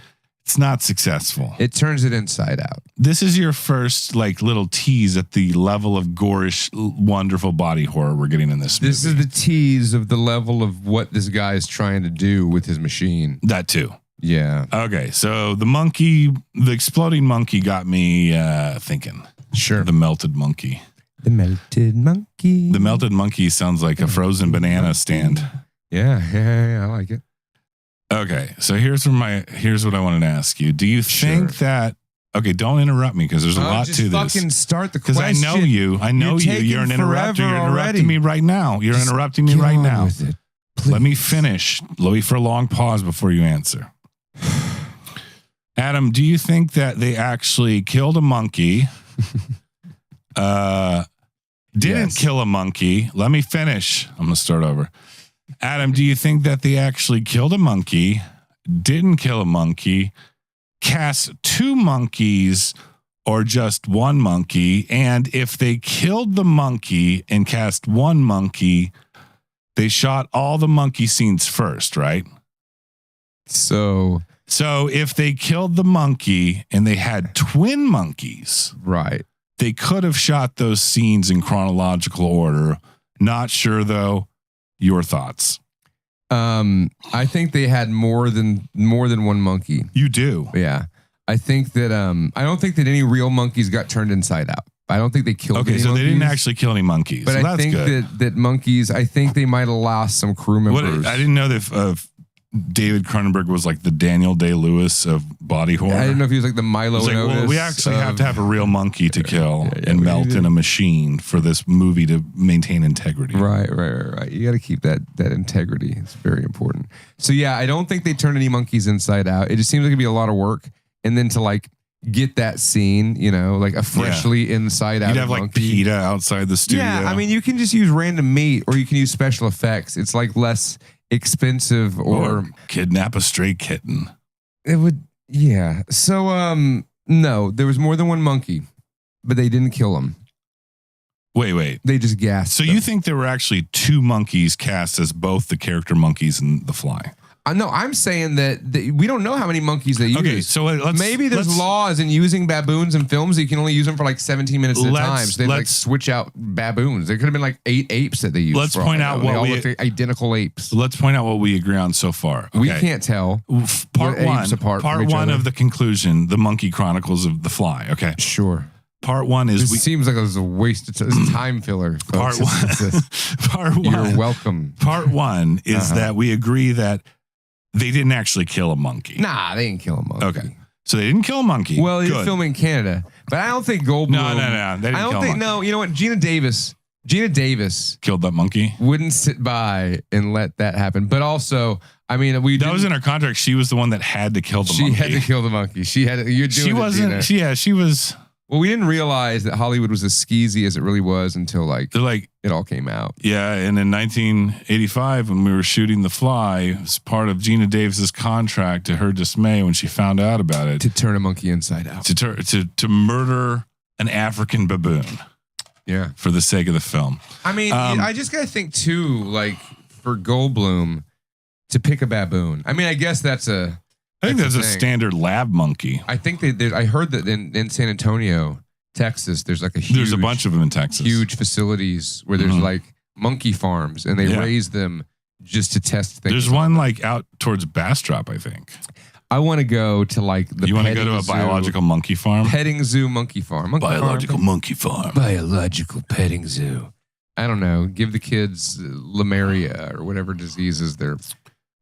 It's not successful. It turns it inside out. This is your first like little tease at the level of gorish, wonderful body horror we're getting in this movie. This is the tease of the level of what this guy is trying to do with his machine. That too. Yeah. Okay, so the exploding monkey got me thinking. Sure. The melted monkey. The melted monkey. The melted monkey sounds like a frozen banana stand. Yeah, I like it. Okay, so here's what I wanted to ask you. Do you think that? Okay, don't interrupt me because there's a lot to this. Fucking start the question. Because I know you. You're an interrupter. You're interrupting me right now. You're interrupting me right now. Let me finish. Let me for a long pause before you answer. Adam, do you think that they actually killed a monkey? Didn't kill a monkey. Let me finish. I'm gonna start over. Adam, do you think that they actually killed a monkey, didn't kill a monkey, cast 2 monkeys, or just 1 monkey? And if they killed the monkey and cast 1 monkey, they shot all the monkey scenes first, right? So if they killed the monkey and they had twin monkeys, right, they could have shot those scenes in chronological order. Not sure though. Your thoughts? I think they had more than 1 monkey. You do? Yeah. I think that I don't think that any real monkeys got turned inside out. I don't think they killed any so monkeys. They didn't actually kill any monkeys. But so I think that monkeys, I think they might have lost some crew members. I didn't know that David Cronenberg was like the Daniel Day-Lewis of body horror. I didn't know if he was like the Milo and Otis. Well, we actually have to have a real monkey to kill and melt in a machine for this movie to maintain integrity. Right. You got to keep that integrity. It's very important. So yeah, I don't think they turned any monkeys inside out. It just seems like it'd be a lot of work. And then to like get that scene, like a freshly inside out. You'd have like PETA outside the studio. Yeah, I mean, you can just use random meat or you can use special effects. It's like less expensive or kidnap a stray kitten. It would, yeah. So, no, there was more than 1 monkey, but they didn't kill him. Wait. They just gassed. So you think there were actually 2 monkeys cast as both the character monkeys and the Fly? No, I'm saying that we don't know how many monkeys they use. Okay, so maybe there's laws in using baboons in films that you can only use them for like 17 minutes at a time. So they like switch out baboons. There could have been like 8 apes that they used. Let's point out what we looked identical apes. Let's point out what we agree on so far. Okay. We can't tell. Part one of the conclusion, the Monkey Chronicles of the Fly. Okay, sure. Part 1 is this seems like it was a waste of time filler. Folks. Part 1. You're welcome. Part 1 is that we agree that they didn't actually kill a monkey. Nah, they didn't kill a monkey. Okay. So they didn't kill a monkey. Well, you're filming in Canada. But I don't think Goldblum... No. They didn't kill a monkey. No, you know what? Gina Davis killed that monkey. Wouldn't sit by and let that happen. But also, I mean, that was in her contract. She was the one that had to kill the monkey. She had to kill the monkey. She wasn't... She was... Well, we didn't realize that Hollywood was as skeezy as it really was until it all came out. Yeah, and in 1985, when we were shooting The Fly, as part of Gina Davis's contract, to her dismay, when she found out about it, to turn a monkey inside out, to murder an African baboon. Yeah, for the sake of the film. I mean, I just gotta think too, like for Goldblum to pick a baboon. I mean, I guess that's a. I think that's a standard lab monkey. I think I heard that in San Antonio, Texas, there's like there's a bunch of them in Texas. Huge facilities where there's like monkey farms and they raise them just to test things. There's one like out towards Bastrop, I think. I want to go to like the. You want to go to a biological monkey farm? Petting zoo monkey farm. Monkey farm. Biological petting zoo. I don't know. Give the kids Lamaria or whatever diseases they're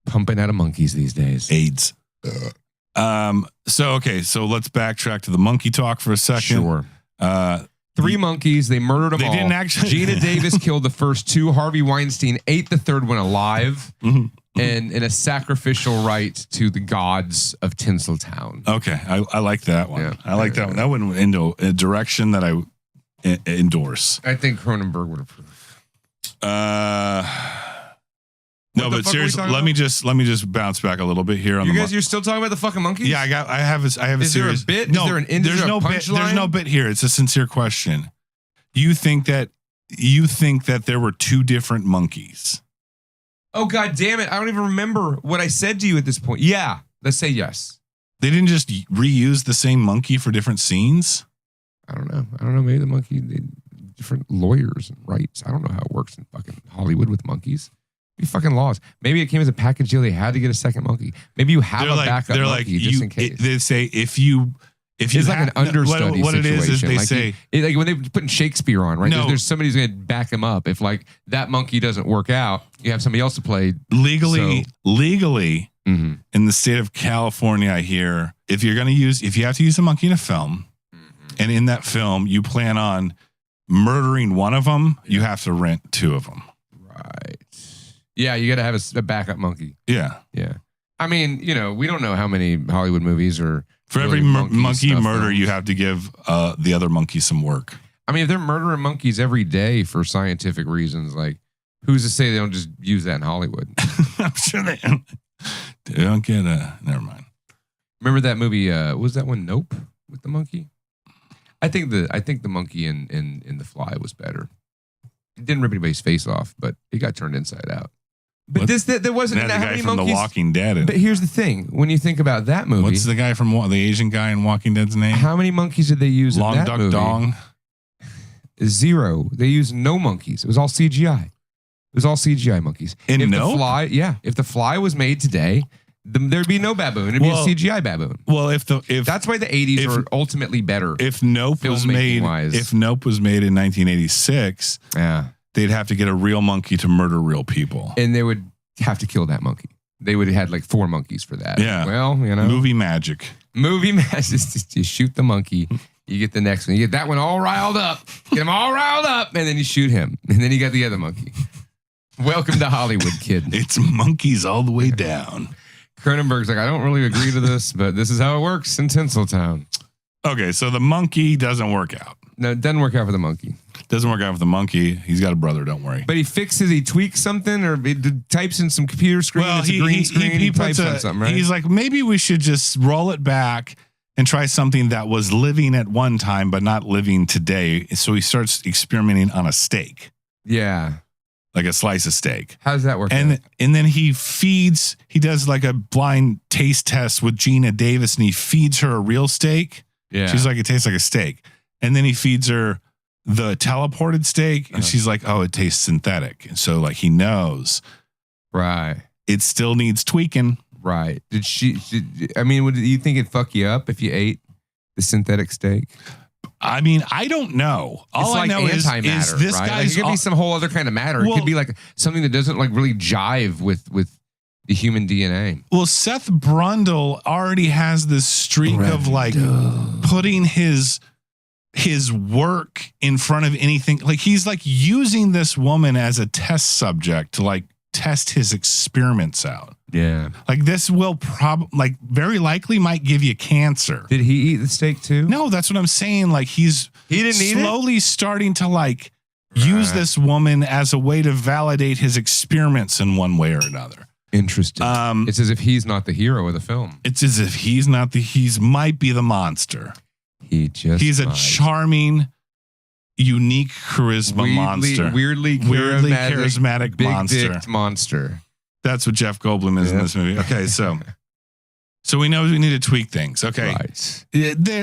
pumping out of monkeys these days. AIDS. So let's backtrack to the monkey talk for a second. Sure. 3 monkeys. They murdered them all. They didn't actually. Gina Davis killed the first 2. Harvey Weinstein ate the 3rd one alive. Mm-hmm. and a sacrificial rite to the gods of Tinseltown. Okay, I like that one. Yeah. I like that one. That went into a direction that I endorse. I think Cronenberg would approve. No, but seriously, let me just bounce back a little bit here on you're still talking about the fucking monkeys? Yeah, I have a serious. Is there a bit? No, is there an end? There's no bit. There's no bit here. It's a sincere question. You think that there were two different monkeys? Oh, God damn it. I don't even remember what I said to you at this point. Yeah. Let's say yes. They didn't just reuse the same monkey for different scenes? I don't know. Maybe the monkey, different lawyers and rights. I don't know how it works in fucking Hollywood with monkeys. Be fucking laws. Maybe it came as a package deal. They had to get a second monkey. Maybe you have a backup monkey just in case. They say if you it's like an understudy what situation. It is they like say like when they putting Shakespeare on, right? No, there's somebody who's going to back him up. If like that monkey doesn't work out, you have somebody else to play. Legally, in the state of California, I hear if you have to use a monkey in a film, and in that film you plan on murdering one of them, you have to rent two of them. Right. Yeah, you got to have a backup monkey. Yeah. Yeah. I mean, we don't know how many Hollywood movies are. For every monkey murder, you have to give the other monkey some work. I mean, if they're murdering monkeys every day for scientific reasons, like who's to say they don't just use that in Hollywood? I'm sure they don't get never mind. Remember that movie? Was that one Nope with the monkey? I think the monkey in The Fly was better. It didn't rip anybody's face off, but it got turned inside out. But there wasn't the how guy many from monkeys. The Walking Dead. But here's the thing: when you think about that movie, what's the guy from the Asian guy in Walking Dead's name? How many monkeys did they use Long in that Duck movie? Dong. 0. They used no monkeys. It was all CGI. It was all CGI monkeys. If the Fly was made today, there'd be no baboon. It'd be a CGI baboon. Well, if that's why the 80s are ultimately better. If Nope was made in 1986, they'd have to get a real monkey to murder real people, and they would have to kill that monkey. They would have had like 4 monkeys for that. Yeah. Well, movie magic. You shoot the monkey, you get the next one. You get that one all riled up. Get him all riled up, and then you shoot him, and then you got the other monkey. Welcome to Hollywood, kid. It's monkeys all the way down. Cronenberg's like, I don't really agree to this, but this is how it works in Tinseltown. Okay, so the monkey doesn't work out. No, it doesn't work out for the monkey. Doesn't work out for the monkey. He's got a brother, don't worry. But he tweaks something, or he types in some computer screen. Well, it's a green screen. He types on something, right? He's like, maybe we should just roll it back and try something that was living at one time, but not living today. So he starts experimenting on a steak. Yeah. Like a slice of steak. How does that work? And then he does like a blind taste test with Gina Davis, and he feeds her a real steak. Yeah. She's like, it tastes like a steak. And then he feeds her the teleported steak, and she's like, oh, it tastes synthetic. And so like he knows. Right. It still needs tweaking. Right. Do you think it'd fuck you up if you ate the synthetic steak? I mean, I don't know. All I know is this right? guy's. It could be some whole other kind of matter. It could be like something that doesn't like really jive with the human DNA. Well, Seth Brundle already has this streak of like putting his work in front of anything. Like he's like using this woman as a test subject to like test his experiments out. Yeah. Like this will very likely might give you cancer. Did he eat the steak too? No, that's what I'm saying. Like he didn't slowly starting to like use this woman as a way to validate his experiments in one way or another. Interesting. It's as if he's not the hero of the film. It's as if he's might be the monster. He's a charming, unique charisma monster. Weirdly charismatic big monster. Dicked monster. That's what Jeff Goldblum is in this movie. Okay, so we know we need to tweak things. Okay, right.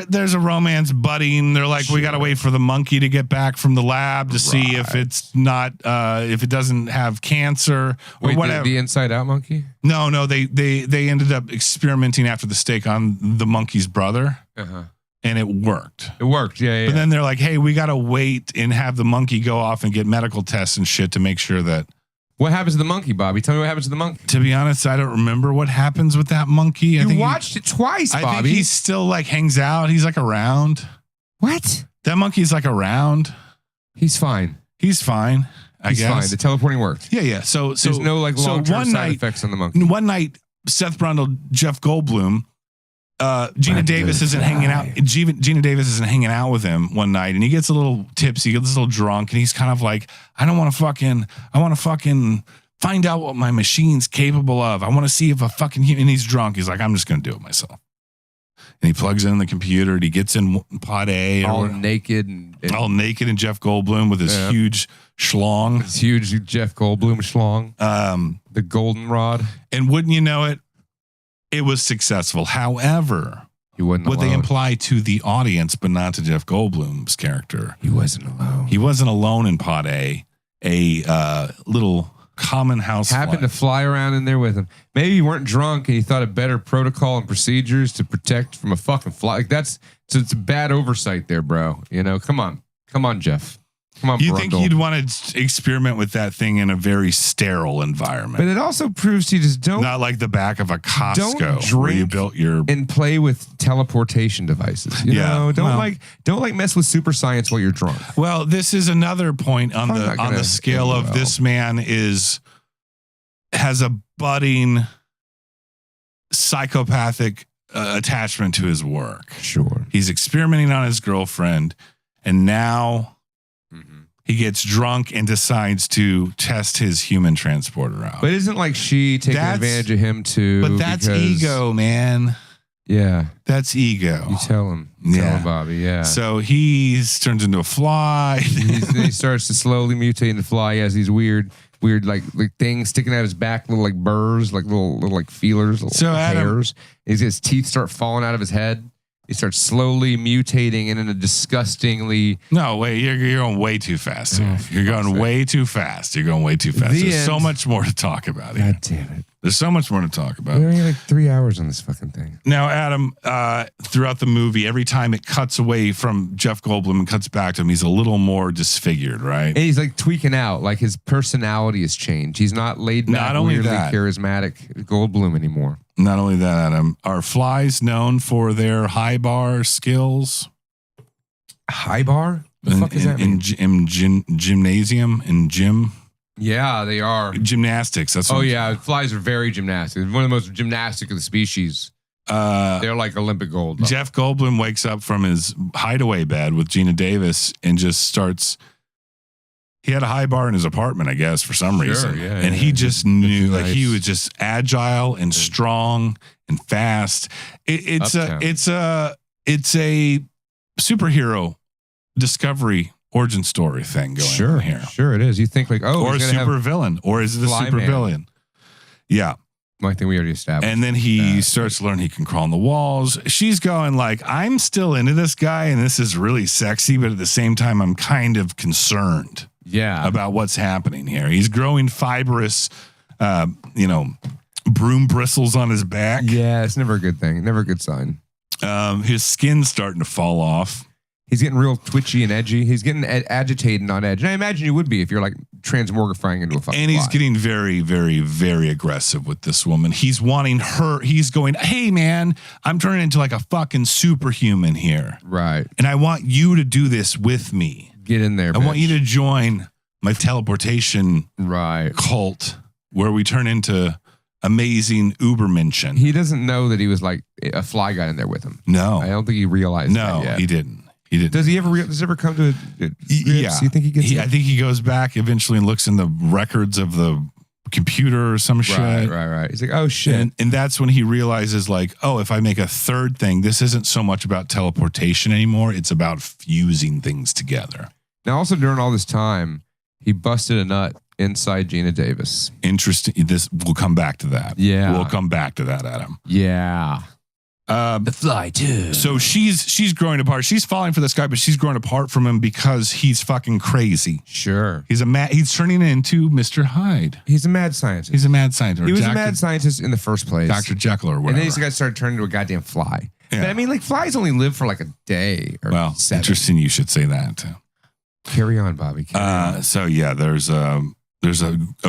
There's a romance budding. They're like, we got to wait for the monkey to get back from the lab to see if it's not, if it doesn't have cancer or whatever. The Inside Out monkey? No, they ended up experimenting after the steak on the monkey's brother. And it worked. It worked, yeah. But then they're like, hey, we got to wait and have the monkey go off and get medical tests and shit to make sure that. What happens to the monkey, Bobby? Tell me what happens to the monkey. To be honest, I don't remember what happens with that monkey. You watched it twice, Bobby. I think he still like hangs out. He's like around. What? That monkey's like around. He's fine. He's fine. I guess. Fine. The teleporting worked. Yeah. So there's no like long-term side effects on the monkey. One night, Seth Brundle, Jeff Goldblum, Gina Davis isn't hanging out. Gina Davis isn't hanging out with him one night, and he gets a little tipsy, gets a little drunk, and he's kind of like, I want to fucking find out what my machine's capable of. I want to see if a fucking human. And he's drunk. He's like, I'm just going to do it myself. And he plugs in the computer, and he gets in pod A. All naked. All naked, and Jeff Goldblum with his huge schlong. His huge Jeff Goldblum schlong. The goldenrod. And wouldn't you know it, it was successful. However, he wasn't alone. They imply to the audience, but not to Jeff Goldblum's character. He wasn't alone. He wasn't alone in pod A. A little common house happened to fly around in there with him. Maybe you weren't drunk and you thought of better protocol and procedures to protect from a fucking fly. Like it's a bad oversight there, bro. You know, come on, Jeff. Come on, you Brundle. think you'd want to experiment with that thing in a very sterile environment? But it also proves you just don't. Not like the back of a Costco don't drink where you built your and play with teleportation devices. You know, don't mess with super science while you're drunk. Well, this is another point on the scale of this man has a budding psychopathic attachment to his work. Sure, he's experimenting on his girlfriend, and now. He gets drunk and decides to test his human transporter out. But isn't like she taking advantage of him too? But that's ego, man. Yeah. That's ego. You tell him. Tell him, Bobby. Yeah. So he turns into a fly. He starts to slowly mutate into fly. He has these weird like things sticking out of his back, little like burrs, like little like feelers, little hairs. His teeth start falling out of his head. He starts slowly mutating and in a disgustingly... No, wait, you're going way too fast here. You're going way too fast. There's so much more to talk about here. God damn it. There's so much more to talk about. We're only like 3 hours on this fucking thing. Now, Adam, throughout the movie, every time it cuts away from Jeff Goldblum and cuts back to him, he's a little more disfigured, right? And he's like tweaking out. Like his personality has changed. He's not laid back, weirdly charismatic Goldblum anymore. Not only that, Adam, are flies known for their high bar skills? High bar? The fuck is that mean? In gymnasium, in gym? Yeah, they are. Gymnastics. That's flies are very gymnastic. One of the most gymnastic of the species. They're like Olympic gold. Jeff Goldblum wakes up from his hideaway bed with Gina Davis and just starts... He had a high bar in his apartment, I guess, for some reason. And he just knew, like, he was just agile and strong and fast. It's a superhero discovery origin story thing going on here. Sure, it is. You think like, or a super villain, or is it a super villain? Yeah. I think we already established. And then he starts to learn he can crawl on the walls. She's going like, I'm still into this guy, and this is really sexy, but at the same time, I'm kind of concerned. About what's happening here. He's growing fibrous, broom bristles on his back. Yeah, it's never a good thing. Never a good sign. His skin's starting to fall off. He's getting real twitchy and edgy. He's getting agitated and on edge. And I imagine you would be if you're like transmogrifying into a fucking And he's getting very, very, very aggressive with this woman. He's wanting her. He's going, hey, man, I'm turning into like a fucking superhuman here. Right. And I want you to do this with me. Get in there, I want you to join my teleportation cult where we turn into amazing Ubermenschen. He doesn't know that he was like a fly got in there with him. No. I don't think he realized that yet. He didn't. Does he ever? Does it ever come to? Yeah. You think he gets? I think he goes back eventually and looks in the records of the computer or some shit. Right. He's like, oh shit. And that's when he realizes like, oh, if I make a third thing, this isn't so much about teleportation anymore. It's about fusing things together. Now, also during all this time, he busted a nut inside Gina Davis. Interesting. We'll come back to that. Yeah. We'll come back to that, Adam. Yeah. The fly too. So she's growing apart. She's falling for this guy, but she's growing apart from him because he's fucking crazy. Sure. He's turning into Mr. Hyde. He's a mad scientist. He was a mad scientist in the first place. Dr. Jekyll or whatever. And then this guy started turning into a goddamn fly. Yeah. But I mean, like flies only live for like a day or 7. Interesting you should say that too. Carry on, Bobby. So yeah, there's a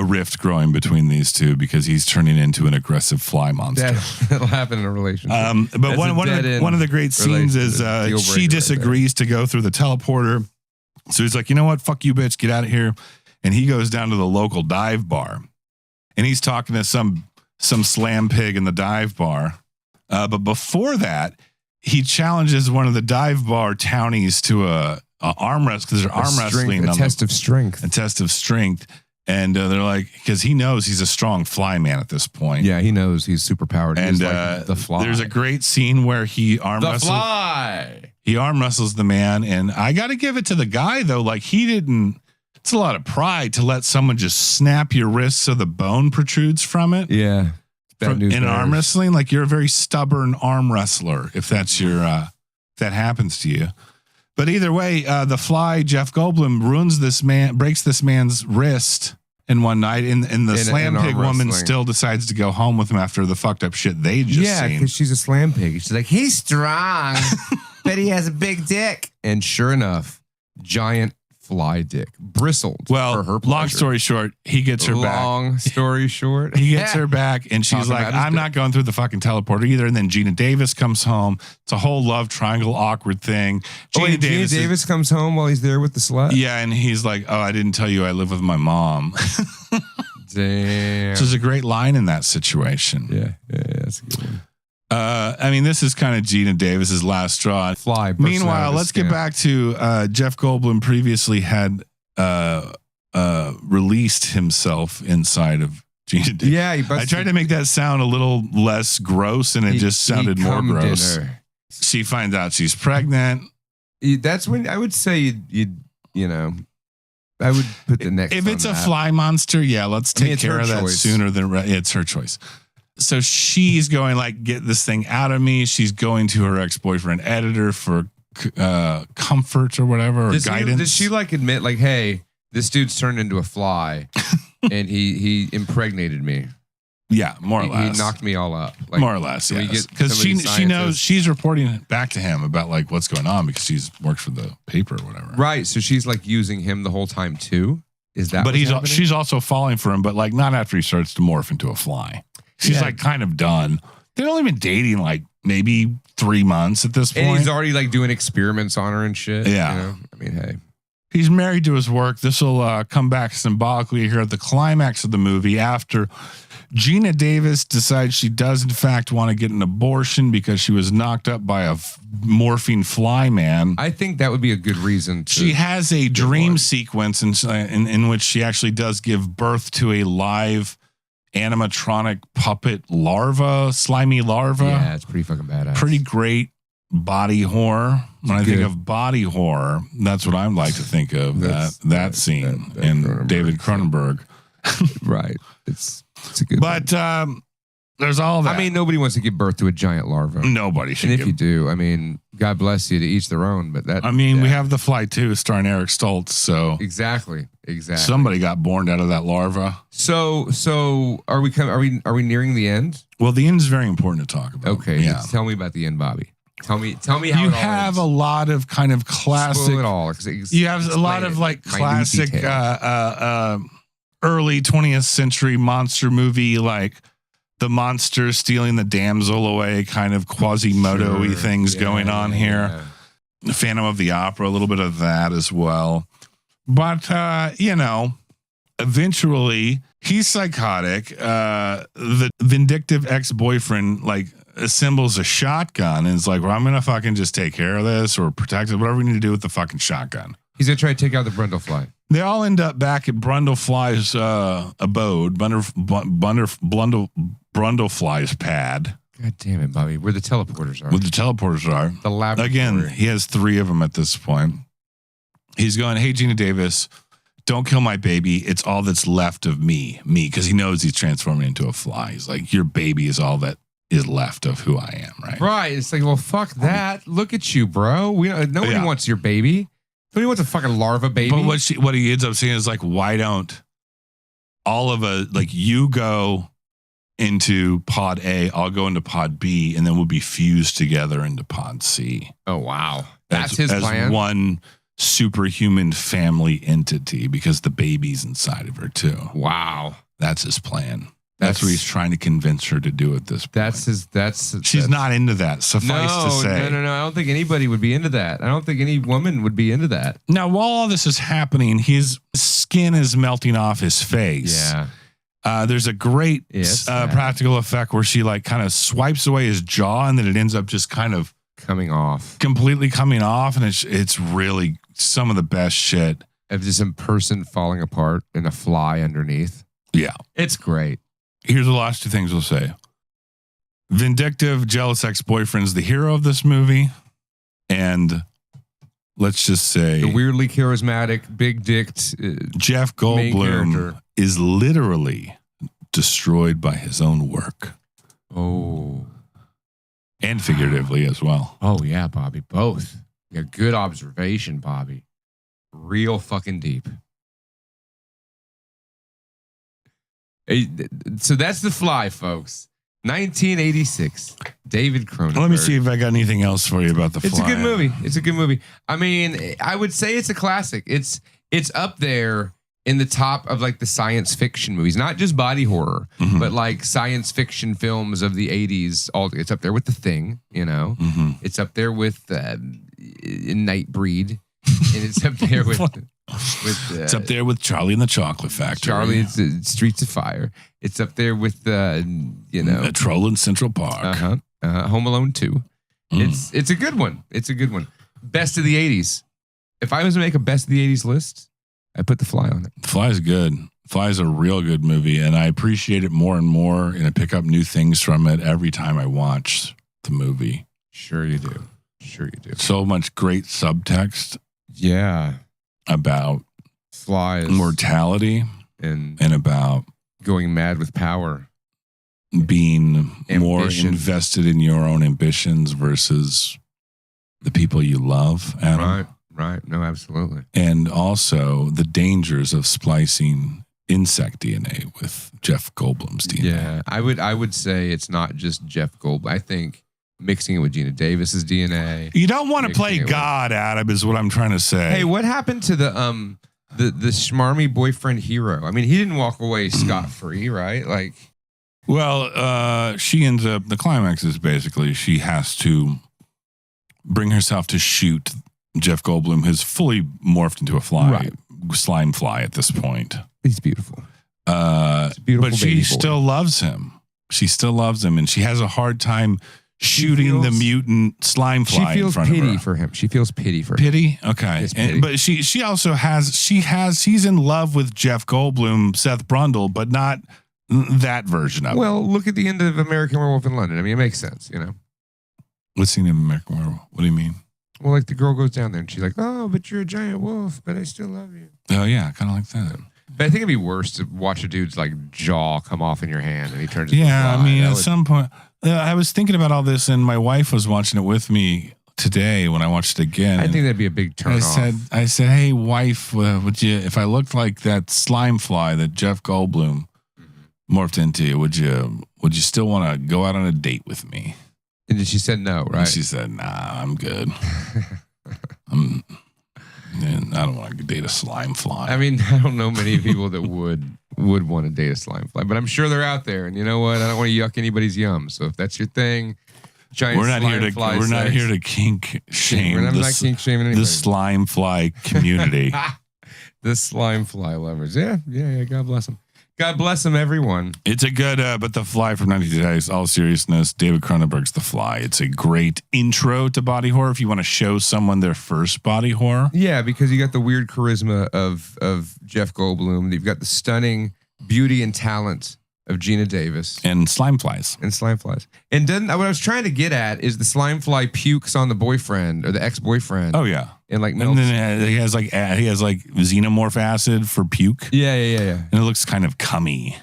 rift growing between these two because he's turning into an aggressive fly monster. That'll happen in a relationship. But one of the great scenes is she disagrees to go through the teleporter. So he's like, you know what? Fuck you, bitch. Get out of here. and he goes down to the local dive bar, and he's talking to some slam pig in the dive bar. But before that, he challenges one of the dive bar townies to a arm wrestle, because they're arm wrestling. A test of strength. A test of strength. And they're like, because he knows he's a strong fly man at this point. Yeah, he knows he's super powered. And he's like the fly. There's a great scene where he arm wrestles. The fly. He arm wrestles the man. And I got to give it to the guy, though. Like, he didn't. It's a lot of pride to let someone just snap your wrist so the bone protrudes from it. Yeah. In arm wrestling, like, you're a very stubborn arm wrestler if that's your if that happens to you. But either way, the fly, Jeff Goldblum, breaks this man's wrist in one night, and the slam pig woman still decides to go home with him after the fucked up shit they just seen. Yeah, because she's a slam pig. She's like, he's strong, but he has a big dick. And sure enough, giant fly dick, bristled. Well, for her long story short, he gets her back. Long story short, he gets her back, and she's like, "I'm not going through the fucking teleporter either." And then Gina Davis comes home. It's a whole love triangle, awkward thing. Gina Davis comes home while he's there with the slut. Yeah, and he's like, "Oh, I didn't tell you I live with my mom." Damn. So there's a great line in that situation. Yeah, that's a good one. I mean, this is kind of Gina Davis's last straw. Fly. Meanwhile, let's get back to Jeff Goldblum. Previously had released himself inside of Gina Davis. Yeah, I tried to make that sound a little less gross, and it just sounded more gross. She finds out she's pregnant. That's when I would say you know. I would put the next. If it's a fly monster, yeah, let's take care of that sooner than it's her choice. So she's going like, get this thing out of me. She's going to her ex-boyfriend editor for comfort or whatever, or guidance. Does she like admit like, hey, this dude's turned into a fly and he impregnated me? Yeah, more or less. He knocked me all up. Like, more or less, yes. Because she knows she's reporting back to him about like what's going on because she's worked for the paper or whatever. Right. So she's like using him the whole time too. Is that? But she's also falling for him, but like not after he starts to morph into a fly. She's like kind of done. They've only been dating like maybe 3 months at this point. And he's already like doing experiments on her and shit. Yeah. You know? I mean, hey. He's married to his work. This will come back symbolically here at the climax of the movie after Gina Davis decides she does in fact want to get an abortion because she was knocked up by a morphine fly man. I think that would be a good reason. She has a dream sequence in which she actually does give birth to a live animatronic puppet larva, slimy larva. Yeah, it's pretty fucking badass. Pretty great body horror. When I think of body horror, that's what I like to think of. That scene in David Cronenberg. Right. It's a good but there's all that. I mean, nobody wants to give birth to a giant larva. Nobody should. And if you do, I mean, God bless you, to each their own. But that. I mean, we have The Fly 2 starring Eric Stoltz. So exactly. Somebody got born out of that larva. So are we nearing the end? Well, the end is very important to talk about. Okay. Yeah. Tell me about the end, Bobby. Tell me how you have a lot of kind of classic. Spoil it all. You have a lot of like classic early 20th century monster movie, like the monster stealing the damsel away, kind of Quasimodo-y things going on here. The Phantom of the Opera, a little bit of that as well. But, eventually he's psychotic. The vindictive ex-boyfriend, like, assembles a shotgun and is like, well, I'm going to fucking just take care of this or protect it, whatever we need to do with the fucking shotgun. He's going to try to take out the Brundlefly. They all end up back at Brundlefly's abode, Brundlefly's pad. God damn it, Bobby. Where the teleporters are. Where the teleporters are. The laboratory. Again, he has 3 of them at this point. He's going, hey, Gina Davis, don't kill my baby. It's all that's left of me, because he knows he's transforming into a fly. He's like, your baby is all that is left of who I am, right? Right. It's like, well, fuck that. Look at you, bro. Nobody wants your baby. Nobody wants a fucking larva baby. But what he ends up saying is like, why don't all of us, like, you go into pod A, I'll go into pod B, and then we'll be fused together into pod C. Oh, wow. That's his plan? As one superhuman family entity, because the baby's inside of her too. Wow. That's his plan. That's where he's trying to convince her to do it this point. She's not into that, suffice to say. No. I don't think anybody would be into that. I don't think any woman would be into that. Now, while all this is happening, his skin is melting off his face. Yeah. There's a great practical effect where she like kind of swipes away his jaw, and then it ends up just kind of completely coming off, and it's really some of the best shit. Of just a person falling apart and a fly underneath. Yeah. It's great. Here's the last two things we'll say. Vindictive, jealous ex-boyfriend's the hero of this movie. And let's just say... the weirdly charismatic, big-dicked Jeff Goldblum is literally destroyed by his own work. Oh. And figuratively as well. Oh, yeah, Bobby. Both. Yeah, good observation, Bobby. Real fucking deep. So that's The Fly, folks. 1986. David Cronenberg. Let me see if I got anything else for you about The Fly. It's a good movie. It's a good movie. I mean, I would say it's a classic. It's up there in the top of like the science fiction movies, not just body horror, but like science fiction films of the 80s. It's up there with The Thing, you know. It's up there with Nightbreed. And it's up there with it's up there with Charlie and the Chocolate Factory. Charlie and Streets of Fire. It's up there with A Troll in Central Park. Home Alone 2. It's a good one. It's a good one. Best of the 80s. If I was to make a best of the 80s list, I put The Fly on it. The Fly is good. Fly is a real good movie, and I appreciate it more and more, and I pick up new things from it every time I watch the movie. Sure you do. Sure you do. So much great subtext. Yeah. About flies, mortality, and about going mad with power, being more invested in your own ambitions versus the people you love. Adam. Right. No, absolutely. And also the dangers of splicing insect DNA with Jeff Goldblum's DNA. Yeah, I would say it's not just Jeff Goldblum. I think mixing it with Gina Davis's DNA. You don't want to play God, Adam, is what I'm trying to say. Hey, what happened to the smarmy boyfriend hero? I mean, he didn't walk away scot-free, right? Like, well, she ends up, the climax is basically she has to bring herself to shoot Jeff Goldblum, who's fully morphed into a fly, slime fly at this point. He's beautiful. Beautiful, but she still loves him. She still loves him, and she has a hard time shooting the mutant slime fly. She feels in front pity of her. for him. She feels pity for him. Pity? Okay. But she also he's in love with Jeff Goldblum, Seth Brundle, but not that version of it. Well, look at the end of American Werewolf in London. I mean, it makes sense, you know. What's the end of American Werewolf? What do you mean? Well, like the girl goes down there and she's like, "Oh, but you're a giant wolf, but I still love you." Oh yeah, kind of like that. But I think it'd be worse to watch a dude's like jaw come off in your hand and he turns. Yeah, I mean, at some point, I was thinking about all this, and my wife was watching it with me today when I watched it again. I think that'd be a big turn off. I said, "Hey, wife, would you, if I looked like that slime fly that Jeff Goldblum morphed into, would you still want to go out on a date with me?" And she said no, right? And she said, "Nah, I'm good. I don't want to date a slime fly." I mean, I don't know many people that would want to date a slime fly, but I'm sure they're out there. And you know what? I don't want to yuck anybody's yum. So if that's your thing, we're not here to kink shame. I'm not kink shaming anybody. The slime fly community. The slime fly lovers. Yeah. God bless them. God bless them, everyone. It's a good, but The Fly from 1980s, all seriousness, David Cronenberg's The Fly. It's a great intro to body horror if you want to show someone their first body horror. Yeah, because you got the weird charisma of Jeff Goldblum. You've got the stunning beauty and talent of Gina Davis. And slime flies. And then what I was trying to get at is the slime fly pukes on the boyfriend or the ex-boyfriend. Oh, yeah. And like melts. And then he has like xenomorph acid for puke. Yeah. And it looks kind of cummy.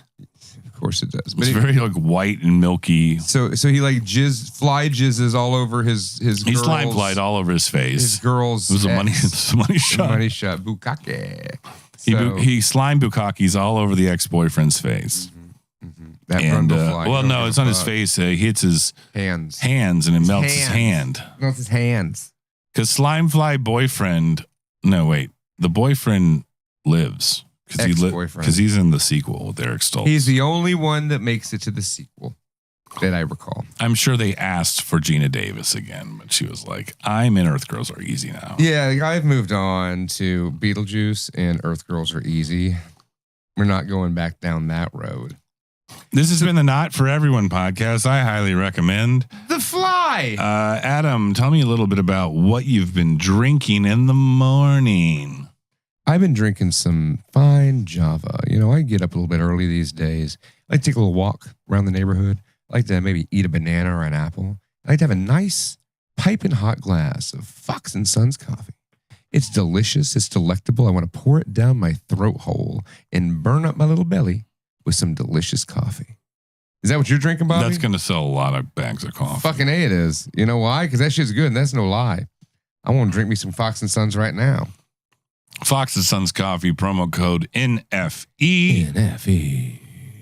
Of course it does. But it's very like white and milky. So he like fly jizzes all over his He slime flied all over his face. His girl's It was a money shot. Money shot. Bukkake. He slime bukkakis all over the ex-boyfriend's face. That and fly no, it's on his face. He hits his hands and it melts his hand. Melts his hands. Because the boyfriend lives. ex-boyfriend. Because he's in the sequel with Eric Stoltz. He's the only one that makes it to the sequel that I recall. I'm sure they asked for Gina Davis again, but she was like, I'm in Earth Girls Are Easy now. Yeah, I've moved on to Beetlejuice and Earth Girls Are Easy. We're not going back down that road. This has been the Not For Everyone podcast. I highly recommend. The Fly. Adam, tell me a little bit about what you've been drinking in the morning. I've been drinking some fine Java. You know, I get up a little bit early these days. I like to take a little walk around the neighborhood. I like to maybe eat a banana or an apple. I like to have a nice piping hot glass of Fox & Sons coffee. It's delicious. It's delectable. I want to pour it down my throat hole and burn up my little belly with some delicious coffee. Is that what you're drinking, Bobby? That's going to sell a lot of bags of coffee. Fucking A, it is. You know why? Because that shit's good, and that's no lie. I want to drink me some Fox & Sons right now. Fox & Sons coffee, promo code NFE. NFE.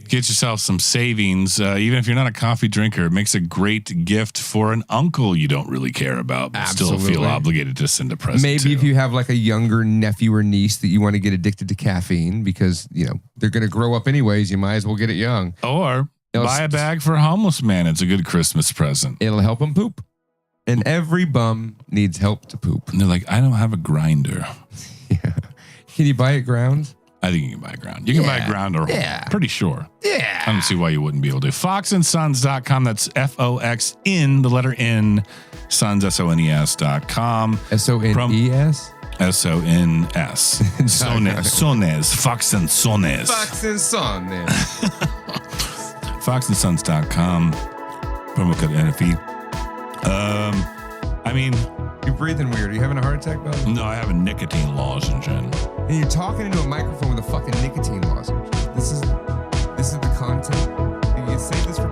Get yourself some savings. Even if you're not a coffee drinker, it makes a great gift for an uncle you don't really care about, but Absolutely. still feel obligated to send a present Maybe to. if you have like a younger nephew or niece that you want to get addicted to caffeine because, you know, they're going to grow up anyways, you might as well get it young. Or buy a bag for a homeless man. It's a good Christmas present. It'll help them poop. And every bum needs help to poop. And they're like, I don't have a grinder. Yeah. Can you buy it ground? I think you can buy a ground. You can buy a ground or pretty sure. Yeah. I don't see why you wouldn't be able to. FoxandSons.com. That's FOX in the letter N. Sons, SONES.com. SONES? SONS. Sones. Fox and Sones. Fox and Sones. FoxandSons.com. Promo code NFE. I mean, you're breathing weird. Are you having a heart attack, bud? No, I have a nicotine lozenge in. And you're talking into a microphone with a fucking nicotine lozenge. This is the content. You save this for